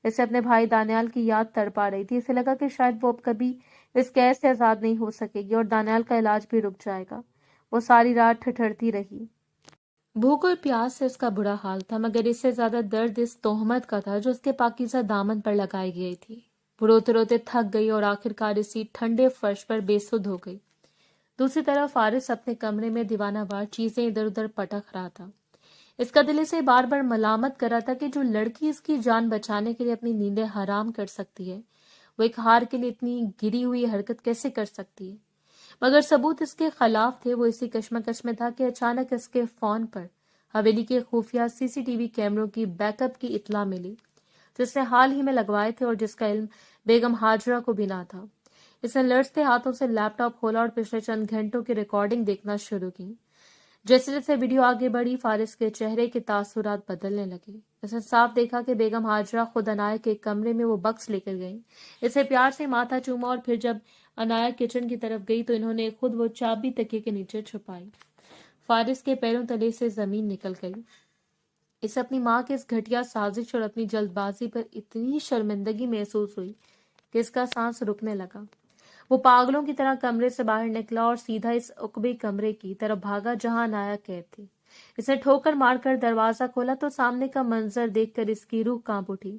इसे अपने भाई दानियाल की याद तड़पा रही थी। इसे लगा कि शायद वो अब कभी इस कैद से आजाद नहीं हो सकेगी और दानियाल का इलाज भी रुक जाएगा। वो सारी रात ठिठुरती रही। भूख और प्यास से उसका बुरा हाल था, मगर इससे ज्यादा दर्द इस तोहमत का था जो उसके पाकीज़ा दामन पर लगाई गई थी। वो रोते रोते थक गई और आखिरकार इसी ठंडे फर्श पर बेसुध हो गई। दूसरी तरफ फारिस अपने कमरे में दीवानावार चीजें इधर उधर पटक रहा था। इसका दिल इसे बार बार मलामत कर रहा था कि जो लड़की इसकी जान बचाने के लिए अपनी नींदें हराम कर सकती है, वो एक हार के लिए इतनी गिरी हुई हरकत कैसे कर सकती है। मगर सबूत इसके खिलाफ थे। वो इसी कश्मकश में था कि अचानक इसके फोन पर हवेली के खुफिया सीसीटीवी कैमरों की बैकअप की इत्तला मिली, जिसने हाल ही में लगवाए थे और जिसका इल्म बेगम हाजरा को भी ना था। इसने लड़ते हाथों से लैपटॉप खोला और पिछले चंद घंटों की रिकॉर्डिंग देखना शुरू की। जैसे जैसे वीडियो आगे बढ़ी, फारिस के चेहरे के तासुरात बदलने लगे। इसने साफ देखा कि बेगम हाजरा खुद अनाया के कमरे में वो बक्स लेकर गई। इसे प्यार से माथा चूमा और फिर जब अनाया किचन की तरफ गई तो इन्होंने खुद वो चाबी तकिए के नीचे छुपाई। फारिस के पैरों तले से जमीन निकल गई। इसे अपनी माँ की इस घटिया साजिश और अपनी जल्दबाजी पर इतनी शर्मिंदगी महसूस हुई कि इसका सांस रुकने लगा। वो पागलों की तरह कमरे से बाहर निकला और सीधा इस उकबे कमरे की तरफ भागा जहां अनाया कैद थी। इसने ठोकर मारकर दरवाजा खोला तो सामने का मंजर देखकर इसकी रूह कांप उठी।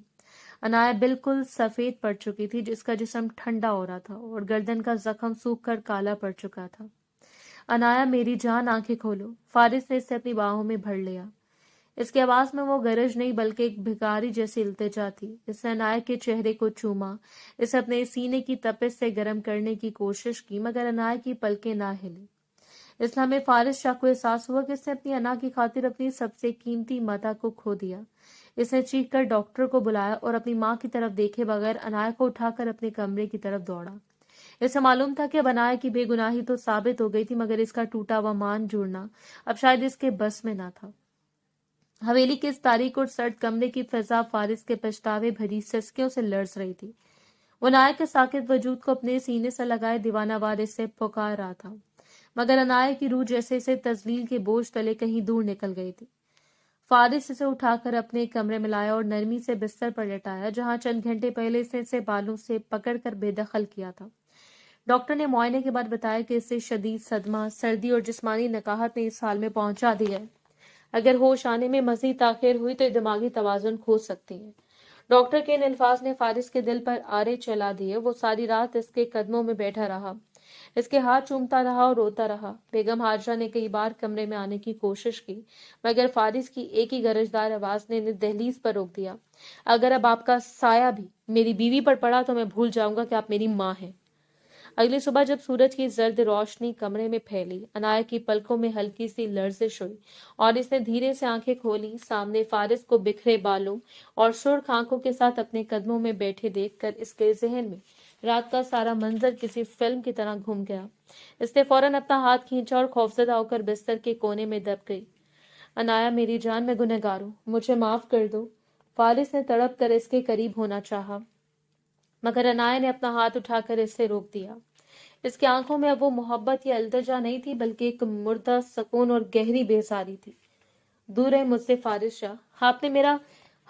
अनाया बिल्कुल सफेद पड़ चुकी थी, जिसका जिस्म ठंडा हो रहा था और गर्दन का जख्म सूख कर काला पड़ चुका था। अनाया मेरी जान, आंखें खोलो। फारिस ने इसे अपनी बाहों में भर लिया। इसकी आवाज में वो गरज नहीं बल्कि एक भिखारी जैसी इल्तिजा थी। इसने अनाया के चेहरे को चूमा, इसे अपने सीने की तपिश से गर्म करने की कोशिश की, मगर अनाया की पलकें ना हिली। इस लम्हे फारिस शाह को एहसास हुआ कि इसने अपनी अना की खातिर अपनी सबसे कीमती माता को खो दिया। इसने चीख कर डॉक्टर को बुलाया और अपनी माँ की तरफ देखे बगैर अनाया को उठाकर अपने कमरे की तरफ दौड़ा। इसे मालूम था कि अब अनाया की बेगुनाही तो साबित हो गई थी, मगर इसका टूटा हुआ मान जुड़ना अब शायद इसके बस में ना था। हवेली के इस तारीख और सर्द कमरे की फिजा फारिस के पछतावे भरी सिसकियों से लर्ज रही थी। वो अनाया के साकित वजूद को अपने सीने से लगाए दीवानावार इससे पुकार रहा था, मगर अनाया की रूह जैसे इसे तजलील के बोझ तले कहीं दूर निकल गई थी। फारिस इसे उठाकर अपने कमरे में लाया और नरमी से बिस्तर पर लेटाया, जहां चंद घंटे पहले इसने इसे बालों से पकड़कर बेदखल किया था। डॉक्टर ने मुआयने के बाद बताया कि इसे शदीद सदमा, सर्दी और जिस्मानी नकाहत ने इस हाल में पहुंचा दिया है। अगर होश आने में मजीद ताखिर हुई तो दिमागी तवाजुन खो सकती है। डॉक्टर के इन अल्फाज ने फारिस के दिल पर आरे चला दिए। वो सारी रात इसके कदमों में बैठा रहा, इसके हाथ चूमता रहा और रोता रहा। बेगम हाजरा ने कई बार कमरे में आने की कोशिश की, मगर फारिस की एक ही गरजदार आवाज ने इन्हें दहलीज पर रोक दिया। अगर अब आपका साया भी मेरी बीवी पर पड़ा तो मैं भूल जाऊंगा कि आप मेरी माँ हैं। अगली सुबह जब सूरज की जर्द रोशनी कमरे में फैली, अनाया की पलकों में हल्की सी लर्जिश हुई और इसने धीरे से आंखें खोली। सामने फारिस को बिखरे बालों और सुर्ख आंखों के साथ अपने कदमों में बैठे देखकर इसके जहन में रात का सारा मंजर किसी फिल्म की तरह घूम गया। इसने फौरन अपना हाथ खींचा और खौफजदा होकर बिस्तर के कोने में दब गई। अनाया मेरी जान, मैं गुनहगार हूं, मुझे माफ कर दो। फारिस ने तड़प कर इसके करीब होना चाहा, मगर अनाया ने अपना हाथ उठाकर इससे रोक दिया। इसकी आंखों में अब वो मोहब्बत या इल्तिजा नहीं थी, बल्कि एक मुर्दा सुकून और गहरी बेजारी थी। दूर है मुझसे फारिस शाह, आपने मेरा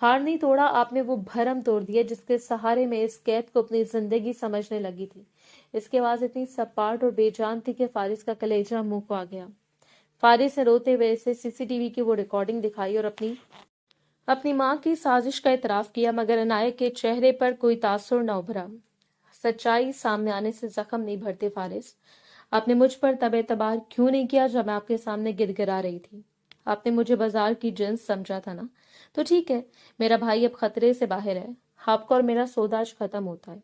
हार नहीं तोड़ा, आपने वो भरम तोड़ दिया जिसके सहारे में इस कैद को अपनी जिंदगी समझने लगी थी। इसकी आवाज इतनी सपाट और बेजान थी कि फारिस का कलेजा मुंह को आ गया। फारिस ने रोते हुए इसे सीसीटीवी की वो रिकॉर्डिंग दिखाई और अपनी माँ की साजिश का इतराफ किया, मगर अनायक के चेहरे पर कोई तासुर न उभरा। सच्चाई सामने आने से जख्म नहीं भरते फारिस। आपने मुझ पर तब एतबार क्यों नहीं किया जब मैं आपके सामने गिड़गिड़ा रही थी? आपने मुझे बाजार की जिन्स समझा था ना? तो ठीक है, मेरा भाई अब खतरे से बाहर है, आपका और मेरा सौदा आज खत्म होता है।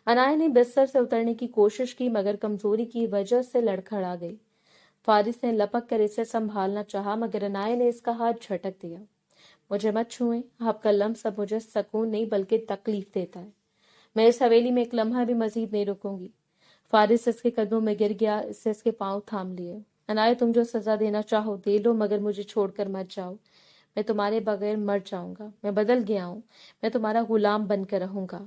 अनाया ने बिस्तर से उतरने की कोशिश की, मगर कमजोरी की वजह से लड़खड़ा गई। फारिस ने लपक कर इसे संभालना चाहा, मगर अनाया ने इसका हाथ झटक दिया। मुझे मत छुएं, आपका लम्स अब मुझे सुकून नहीं बल्कि तकलीफ देता है। मैं इस हवेली में एक लम्हा भी मजीद नहीं रुकूंगी। फारिस इसके कदमों में गिर गया, इससे इसके पांव थाम लिए। अनाया, तुम जो सजा देना चाहो दे लो, मगर मुझे छोड़कर मत जाओ। मैं तुम्हारे बगैर मर जाऊंगा। मैं बदल गया हूं, मैं तुम्हारा गुलाम बनकर रहूंगा।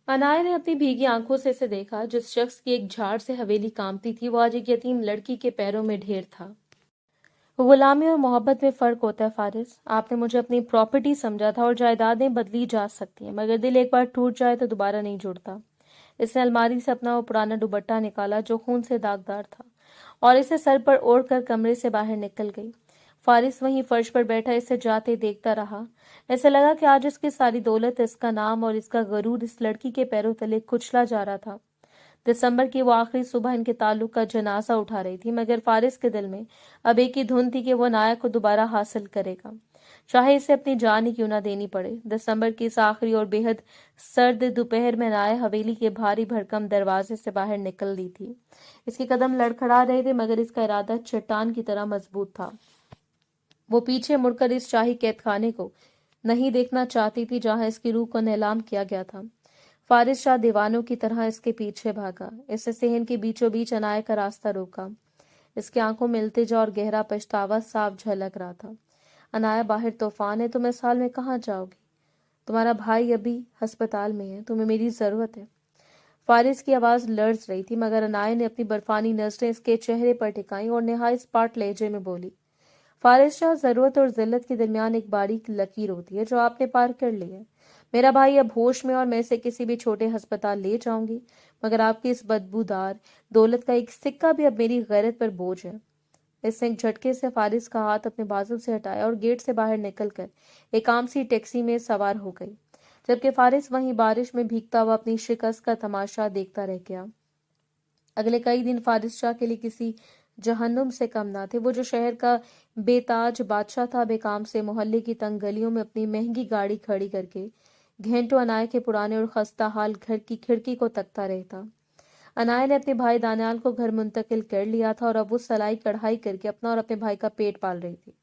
अनाया ने अपनी भीगी आंखों से इसे देखा। जिस शख्स की एक झाड़ से हवेली कांपती थी, वो आज एक यतीम लड़की के पैरों में ढेर था। गुलामी और मोहब्बत में फर्क होता है फारिस। आपने मुझे अपनी प्रॉपर्टी समझा था और जायदादें बदली जा सकती हैं, मगर दिल एक बार टूट जाए तो दोबारा नहीं जुड़ता। इसने अलमारी से अपना वो पुराना दुपट्टा निकाला जो खून से दागदार था और इसे सर पर ओढ़कर कमरे से बाहर निकल गई। फारिस वहीं फर्श पर बैठा इसे जाते देखता रहा। ऐसे लगा कि आज इसकी सारी दौलत, इसका नाम और इसका गरूर इस लड़की के पैरों तले कुचला जा रहा था। दिसंबर की वो आखिरी सुबह इनके ताल्लुक का जनाजा उठा रही थी, मगर फारिस के दिल में अब एक ही धुन थी कि वो नाया को दोबारा हासिल करेगा, चाहे इसे अपनी जान ही क्यों ना देनी पड़े। दिसंबर की इस आखिरी और बेहद सर्द दोपहर में नाया हवेली के भारी भरकम दरवाजे से बाहर निकल ली थी। इसके कदम लड़खड़ा रहे थे, मगर इसका इरादा चट्टान की तरह मजबूत था। वो पीछे मुड़कर इस शाही कैदखाने को नहीं देखना चाहती थी जहां इसकी रूह को नीलाम किया गया था। फारिस शाह दीवानों की तरह इसके पीछे भागा। इसे सेहन के बीचों बीच अनाया का रास्ता रोका। इसकी आंखों में इल्तिजा और गहरा पछतावा साफ झलक रहा था। अनाया, बाहर तूफान है, तुम इस साल में कहाँ जाओगी? तुम्हारा भाई अभी अस्पताल में है, तुम्हें मेरी जरूरत है। फारिस की आवाज लर्ज रही थी, मगर अनाया ने अपनी बर्फानी नजरें इसके चेहरे पर टिकाई और निहायत स्पाट लहजे में बोली, फारिस शाह, जरूरत और जिल्लत के दरमियान एक बारीक लकीर होती है जो आपने पार कर ली है। मेरा भाई अब होश में और मैं इसे किसी भी छोटे अस्पताल ले जाऊंगी, मगर आपकी इस बदबूदार दौलत का एक सिक्का भी अब मेरी गैरत पर बोझ है। इसने एक झटके से फारिस का हाथ अपने बाजू से हटाया और गेट से बाहर निकलकर एक आम सी टैक्सी में सवार हो गई, जबकि फारिस वहीं बारिश में भीगता हुआ अपनी शिकस्त का तमाशा देखता रह गया। अगले कई दिन फारिस शाह के लिए किसी जहन्नुम से कम ना थे। वो जो शहर का बेताज बादशाह था, बेकाम से मोहल्ले की तंग गलियों में अपनी महंगी गाड़ी खड़ी करके घंटों अनाया के पुराने और खस्ता हाल घर की खिड़की को तकता रहता। अनाया ने अपने भाई दानियाल को घर मुंतकिल कर लिया था और अब वो सलाई कढ़ाई करके अपना और अपने भाई का पेट पाल रही थी।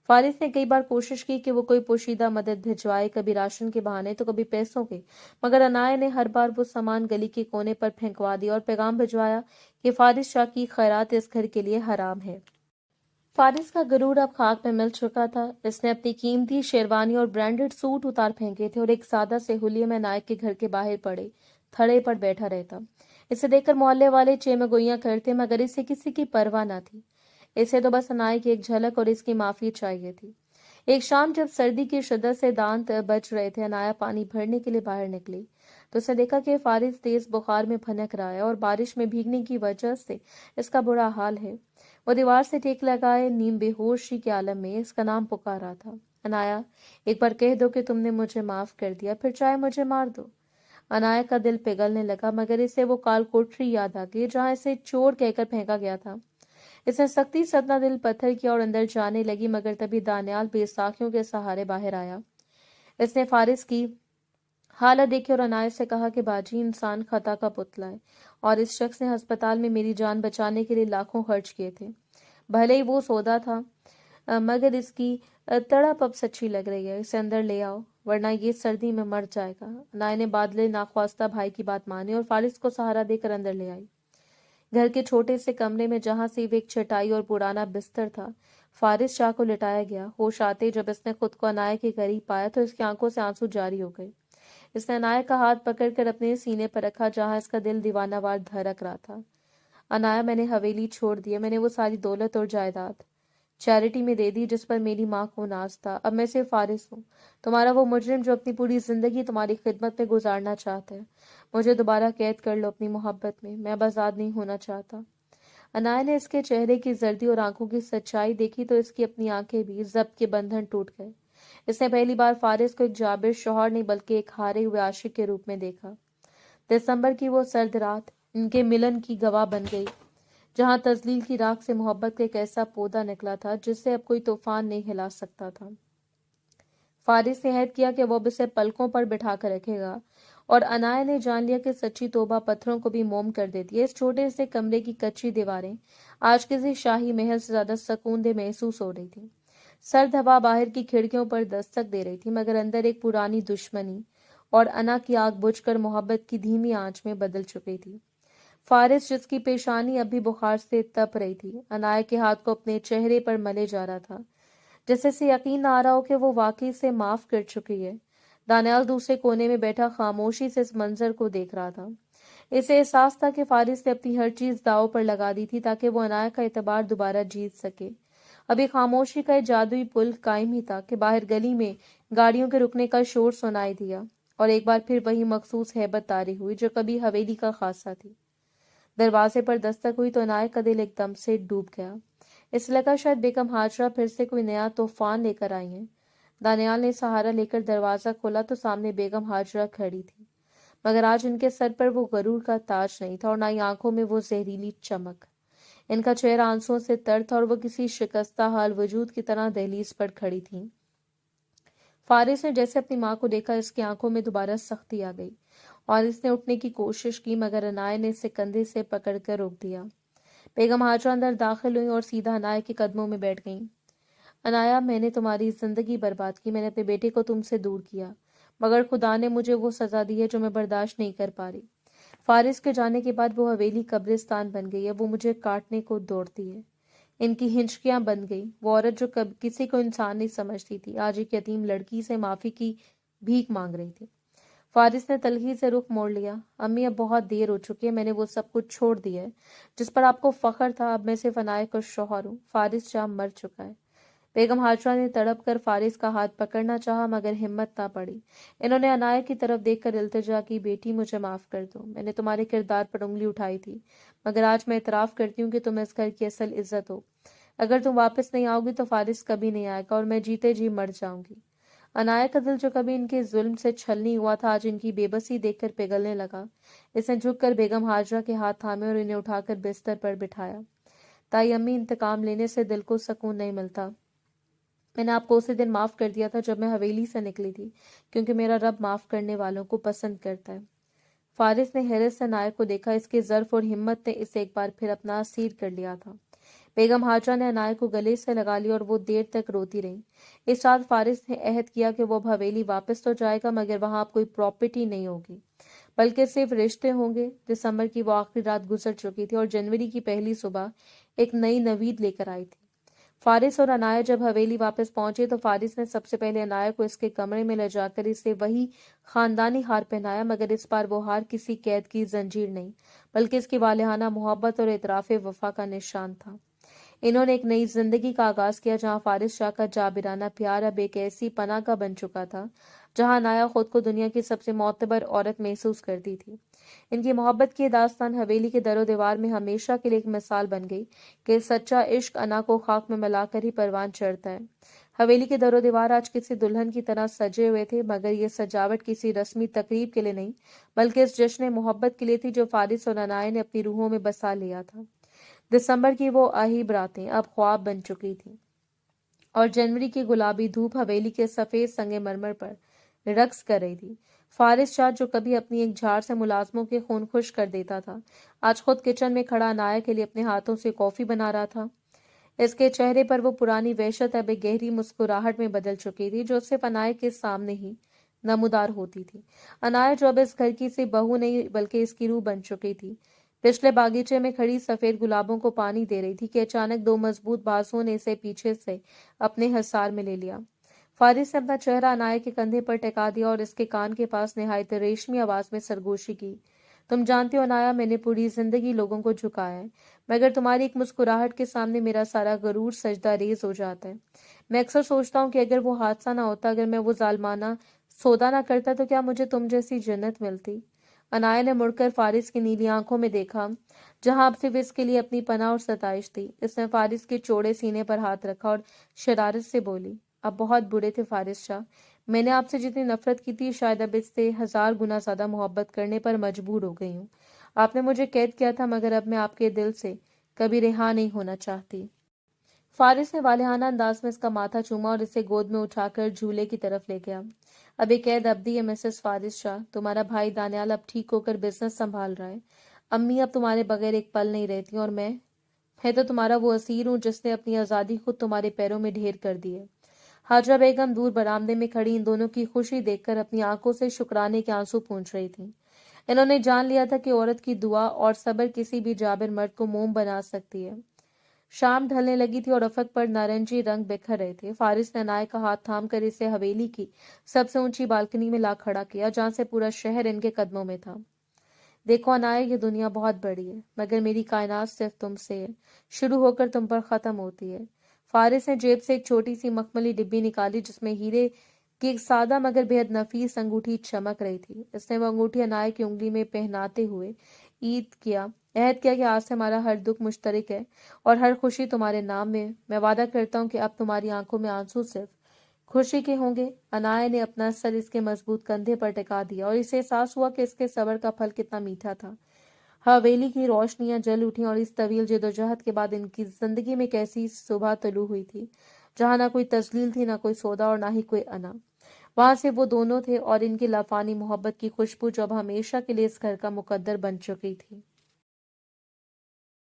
फारिस ने कई बार कोशिश की कि वो कोई पोशीदा मदद भिजवाए, कभी राशन के बहाने तो कभी पैसों के, मगर अनाया ने हर बार वो सामान गली के कोने पर फेंकवा दिया और पैगाम भिजवाया कि फारिस शाह की खैरात इस घर के लिए हराम है। फारिस का गरूर अब खाक में मिल चुका था। इसने अपनी कीमती शेरवानी और ब्रांडेड सूट उतार फेंके थे और एक सादा से हुलिये में नायक के घर के बाहर पड़े थड़े पर बैठा रहता। इसे देखकर मोहल्ले वाले चेमगोइयां करते, मगर इसे किसी की परवाह न थी। इसे तो बस अनाया की एक झलक और इसकी माफी चाहिए थी। एक शाम जब सर्दी की शिद्दत से दांत बच रहे थे, अनाया पानी भरने के लिए बाहर निकली तो उसने देखा कि फारिस तेज बुखार में फनक रहा है और बारिश में भीगने की वजह से इसका बुरा हाल है। वो दीवार से टेक लगाए नीम बेहोशी के आलम में इसका नाम पुकार रहा था, अनाया, एक बार कह दो कि तुमने मुझे माफ कर दिया, फिर चाहे मुझे मार दो। अनाया का दिल पिघलने लगा, मगर इसे वो काल कोठरी याद आ गई जहां इसे चोर कहकर फेंका गया था। इसने सख्ती से अपना दिल पत्थर किया और अंदर जाने लगी, मगर तभी दानियाल बेसाखियों के सहारे बाहर आया। इसने फारिस की हालत देखी और अनाया से कहा कि बाजी, इंसान खता का पुतला है और इस शख्स ने अस्पताल में मेरी जान बचाने के लिए लाखों खर्च किए थे। भले ही वो सौदा था, मगर इसकी तड़प अब सच्ची लग रही है। इसे अंदर ले आओ, वरना ये सर्दी में मर जाएगा। अनाया ने बादले नाख्वास्ता भाई की बात मानी और फारिस को सहारा देकर अंदर ले आई। घर के छोटे से कमरे में जहां सिर्फ एक चटाई और पुराना बिस्तर था, फारिस शाह को लिटाया गया। होश आते जब इसने खुद को अनाया के करीब पाया तो इसकी आंखों से आंसू जारी हो गए। इसने अनाया का हाथ पकड़कर अपने सीने पर रखा जहां इसका दिल दीवानावार धड़क रहा था। अनाया, मैंने हवेली छोड़ दी है, मैंने वो सारी दौलत और जायदाद चैरिटी में दे दी जिस पर मेरी माँ को नाज था। अब मैं सिर्फ फारिस हूँ, तुम्हारा वो मुजरिम जो अपनी पूरी जिंदगी तुम्हारी खिदमत में गुजारना चाहता है। मुझे दोबारा कैद कर लो अपनी मोहब्बत में, मैं अब आजाद नहीं होना चाहता। अनाया ने इसके चेहरे की जर्दी और आंखों की सच्चाई देखी तो इसकी अपनी आंखें भी जब्त के बंधन टूट गए। इसने पहली बार फारिस को एक जाबिर शौहर नहीं बल्कि एक हारे हुए आशिक के रूप में देखा। दिसंबर की वो सर्द रात इनके मिलन की गवाह बन गई, जहां तजलील की राख से मोहब्बत का एक ऐसा पौधा निकला था जिससे अब कोई तूफान नहीं हिला सकता था। फारिस ने अहद किया कि वो अब इसे पलकों पर बिठा कर रखेगा और अनाया ने जान लिया कि सच्ची तौबा पत्थरों को भी मोम कर देती है। इस छोटे से कमरे की कच्ची दीवारें आज किसी शाही महल से ज्यादा सकूनदेह महसूस हो रही थी। सर्द हवा बाहर की खिड़कियों पर दस्तक दे रही थी, मगर अंदर एक पुरानी दुश्मनी और अना की आग बुझकर मोहब्बत की धीमी आंच में बदल चुकी थी। फारिस, जिसकी पेशानी अभी बुखार से तप रही थी, अनाया के हाथ को अपने चेहरे पर मले जा रहा था, जैसे से यकीन आ रहा हो कि वो वाकई से माफ कर चुकी है। दानियाल दूसरे कोने में बैठा खामोशी से इस मंजर को देख रहा था। इसे एहसास था कि फारिस ने अपनी हर चीज दांव पर लगा दी थी ताकि वो अनाया का एतबार दोबारा जीत सके। अभी खामोशी का एक जादुई पुल कायम ही था कि बाहर गली में गाड़ियों के रुकने का शोर सुनाई दिया और एक बार फिर वही मखसूस हैबत तारी हुई जो कभी हवेली का खासा थी। दरवाजे पर दस्तक हुई तो अनायत का दिल एकदम से डूब गया। इस लगा शायद बेगम हाजरा फिर से कोई नया तूफान लेकर आई हैं। दानियाल ने सहारा लेकर दरवाजा खोला तो सामने बेगम हाजरा खड़ी थी, मगर आज इनके सर पर वो गरूर का ताज नहीं था और ना ही आंखों में वो जहरीली चमक। इनका चेहरा आंसुओं से तर था और वो किसी शिकस्ता हाल वजूद की तरह दहलीज पर खड़ी थी। फारिस ने जैसे अपनी माँ को देखा, इसकी आंखों में दोबारा सख्ती आ गई और इसने उठने की कोशिश की, मगर अनाया ने इसे कंधे से पकड़कर रोक दिया। बेगम हाजरा अंदर दाखिल हुई और सीधा अनाया के कदमों में बैठ गईं। अनाया, मैंने तुम्हारी जिंदगी बर्बाद की, मैंने अपने बेटे को तुमसे दूर किया, मगर खुदा ने मुझे वो सजा दी है जो मैं बर्दाश्त नहीं कर पा रही। फारिस के जाने के बाद वो हवेली कब्रिस्तान बन गई है। वो मुझे काटने को दौड़ती है। इनकी हिंचकियां बन गई। वो औरत जो कब किसी को इंसान नहीं समझती थी, आज एक यतीम लड़की से माफी की भीख मांग रही थी। फारिस ने तलखी से रुख मोड़ लिया। अम्मी, अब बहुत देर हो चुकी है, मैंने वो सब कुछ छोड़ दिया है जिस पर आपको फख्र था। अब मैं सिर्फ अनायत का शौहर हूँ। फारिस शाह मर चुका है। बेगम हाजरा ने तड़प कर फारिस का हाथ पकड़ना चाहा, मगर हिम्मत ना पड़ी। इन्होंने अनाया की तरफ देखकर इल्तिजा की, बेटी मुझे माफ कर दो, मैंने तुम्हारे किरदार पर उंगली उठाई थी, मगर आज मैं इतराफ करती हूँ कि तुम इस घर की असल इज्जत हो। अगर तुम वापस नहीं आओगी तो फारिस कभी नहीं आएगा और मैं जीते जी मर जाऊंगी। अनाया का दिल जो कभी इनके जुल्म से छलनी हुआ था, आज इनकी बेबसी देखकर पिघलने लगा। इसने झुककर बेगम हाजरा के हाथ थामे और इन्हें उठाकर बिस्तर पर बिठाया। ताई अम्मी, इंतकाम लेने से दिल को सुकून नहीं मिलता। मैंने आपको उसी दिन माफ कर दिया था जब मैं हवेली से निकली थी, क्योंकि मेरा रब माफ करने वालों को पसंद करता है। फारिस ने हैरत से अनाया को देखा। इसके ज़र्फ और हिम्मत ने इसे एक बार फिर अपना असीर कर लिया था। बेगम हाजरा ने अनाया को गले से लगा लिया और वो देर तक रोती रही। इस रात फारिस ने अहद किया कि वो अब हवेली वापस तो जाएगा, मगर वहां अब कोई प्रॉपर्टी नहीं होगी, बल्कि सिर्फ रिश्ते होंगे। दिसंबर की वो आखिरी रात गुजर चुकी थी और जनवरी की पहली सुबह एक नई नवीद लेकर आई थी। फारिस और अनाया जब हवेली वापस पहुंचे तो फारिस ने सबसे पहले अनाया को इसके कमरे में ले जाकर इसे वही खानदानी हार पहनाया, मगर इस बार वो हार किसी कैद की जंजीर नहीं, बल्कि इसकी वालिहाना मोहब्बत और इतराफ़े वफा का निशान था। इन्होंने एक नई जिंदगी का आगाज किया जहां फारिस शाह का जाबिराना प्यार अब एक ऐसी पनाह का बन चुका था जहां अनाया खुद को दुनिया की सबसे मोतबर औरत महसूस करती थी। इनकी मोहब्बत की दास्तान हवेली के दरो दीवार में हमेशा के लिए एक मिसाल बन गई कि सच्चा इश्क अना को खाक में मिलाकर ही परवान चढ़ता है। हवेली के दरो दीवार आज किसी दुल्हन की तरह सजे हुए थे, मगर ये सजावट किसी रस्मी तकरीब के लिए नहीं, बल्कि इस जश्न मोहब्बत के लिए थी जो फारिस और अनाया ने अपनी रूहों में बसा लिया था। दिसंबर की वो अहीब रातें अब ख्वाब बन चुकी थीं और जनवरी की गुलाबी धूप हवेली के सफेद संगमरमर पर रक्स कर रही थी। फारिस शाह जो कभी अपनी एक झाड़ से मुलाजमों के खून खुश कर देता था, आज खुद किचन में खड़ा अनाया के लिए अपने हाथों से कॉफी बना रहा था। इसके चेहरे पर वो पुरानी वहशत अब एक गहरी मुस्कुराहट में बदल चुकी थी जो सिर्फ अनाया के सामने ही नमूदार होती थी। अनाया जो अब इस घर की सिर्फ बहू नहीं बल्कि इसकी रूह बन चुकी थी। पिछले बागीचे में खड़ी सफेद गुलाबों को पानी दे रही थी कि अचानक दो मजबूत बाजुओं ने इसे पीछे से अपने हिसार में ले लिया। फारिस ने अपना चेहरा अनाया के कंधे पर टिका दिया और इसके कान के पास निहायत रेशमी आवाज में सरगोशी की। तुम जानती हो अनाया, मैंने पूरी जिंदगी लोगों को झुकाया है, मगर तुम्हारी एक मुस्कुराहट के सामने मेरा सारा गरूर सजदा रेज हो जाता है। मैं अक्सर सोचता हूँ कि अगर वो हादसा ना होता, अगर मैं वो जालमाना सौदा ना करता, तो क्या मुझे तुम जैसी जन्नत मिलती। अनाया ने मुड़कर फारिस की नीली आंखों में देखा, जहां अब सिर्फ इसके लिए अपनी पनाह और सताइश थी। इसने फारिस के चौड़े सीने पर हाथ रखा और शरारत से बोली, अब बहुत बुरे थे फारिस शाह। मैंने आपसे जितनी नफरत की थी, शायद अब इससे 1000 गुना ज्यादा मोहब्बत करने पर मजबूर हो गई हूँ। आपने मुझे कैद किया था, मगर अब मैं आपके दिल से कभी रिहा नहीं होना चाहती। फारिस ने वालिहाना अंदाज में इसका माथा चूमा और इसे गोद में उठाकर झूले की तरफ ले गया। अब एक कैद अवधि है मिसेस फारिस शाह, तुम्हारा भाई दानियाल अब ठीक होकर बिजनेस संभाल रहा है। अम्मी अब तुम्हारे बगैर एक पल नहीं रहती और मैं तो तुम्हारा वो असीर हूँ जिसने अपनी आज़ादी खुद तुम्हारे पैरों में ढेर कर दी है। हाजरा बेगम दूर बरामदे में खड़ी इन दोनों की खुशी देखकर अपनी आंखों से शुक्राने के आंसू पूंछ रही थी। इन्होंने जान लिया था कि औरत की दुआ और सब्र किसी भी जाबिर मर्द को मोम बना सकती है। शाम ढलने लगी थी और अफक पर नारंगी रंग बिखर रहे थे। फारिस ने अनाया का हाथ थाम कर इसे हवेली की सबसे ऊंची बालकनी में ला खड़ा किया, जहां से पूरा शहर इनके कदमों में था। देखो अनाया, ये दुनिया बहुत बड़ी है, मगर मेरी कायनात सिर्फ तुमसे है, शुरू होकर तुम पर खत्म होती है। فارس نے جیب سے ایک چھوٹی سی مخملی ڈبی نکالی جس میں ہیرے کی ایک سادہ مگر بےحد نفیس انگوٹھی چمک رہی تھی۔ اس نے وہ انگوٹھی عنایت کی انگلی میں پہناتے ہوئے عہد کیا کہ آج سے ہمارا ہر دکھ مشترک ہے اور ہر خوشی تمہارے نام میں وعدہ کرتا ہوں کہ اب تمہاری آنکھوں میں آنسو صرف خوشی کے ہوں گے۔ عنایت نے اپنا سر اس کے مضبوط کندھے پر ٹکا دیا اور اسے احساس ہوا کہ اس کے صبر کا پھل کتنا میٹھا تھا۔ حویلی کی روشنیاں جل اٹھیں اور اس طویل جدوجہد کے بعد ان کی زندگی میں ایک ایسی صبح طلوع ہوئی تھی جہاں نہ کوئی تذلیل تھی، نہ کوئی سودا اور نہ ہی کوئی انا۔ وہاں سے وہ دونوں تھے اور ان کی لافانی محبت کی خوشبو جو اب ہمیشہ کے لیے اس گھر کا مقدر بن چکی تھی۔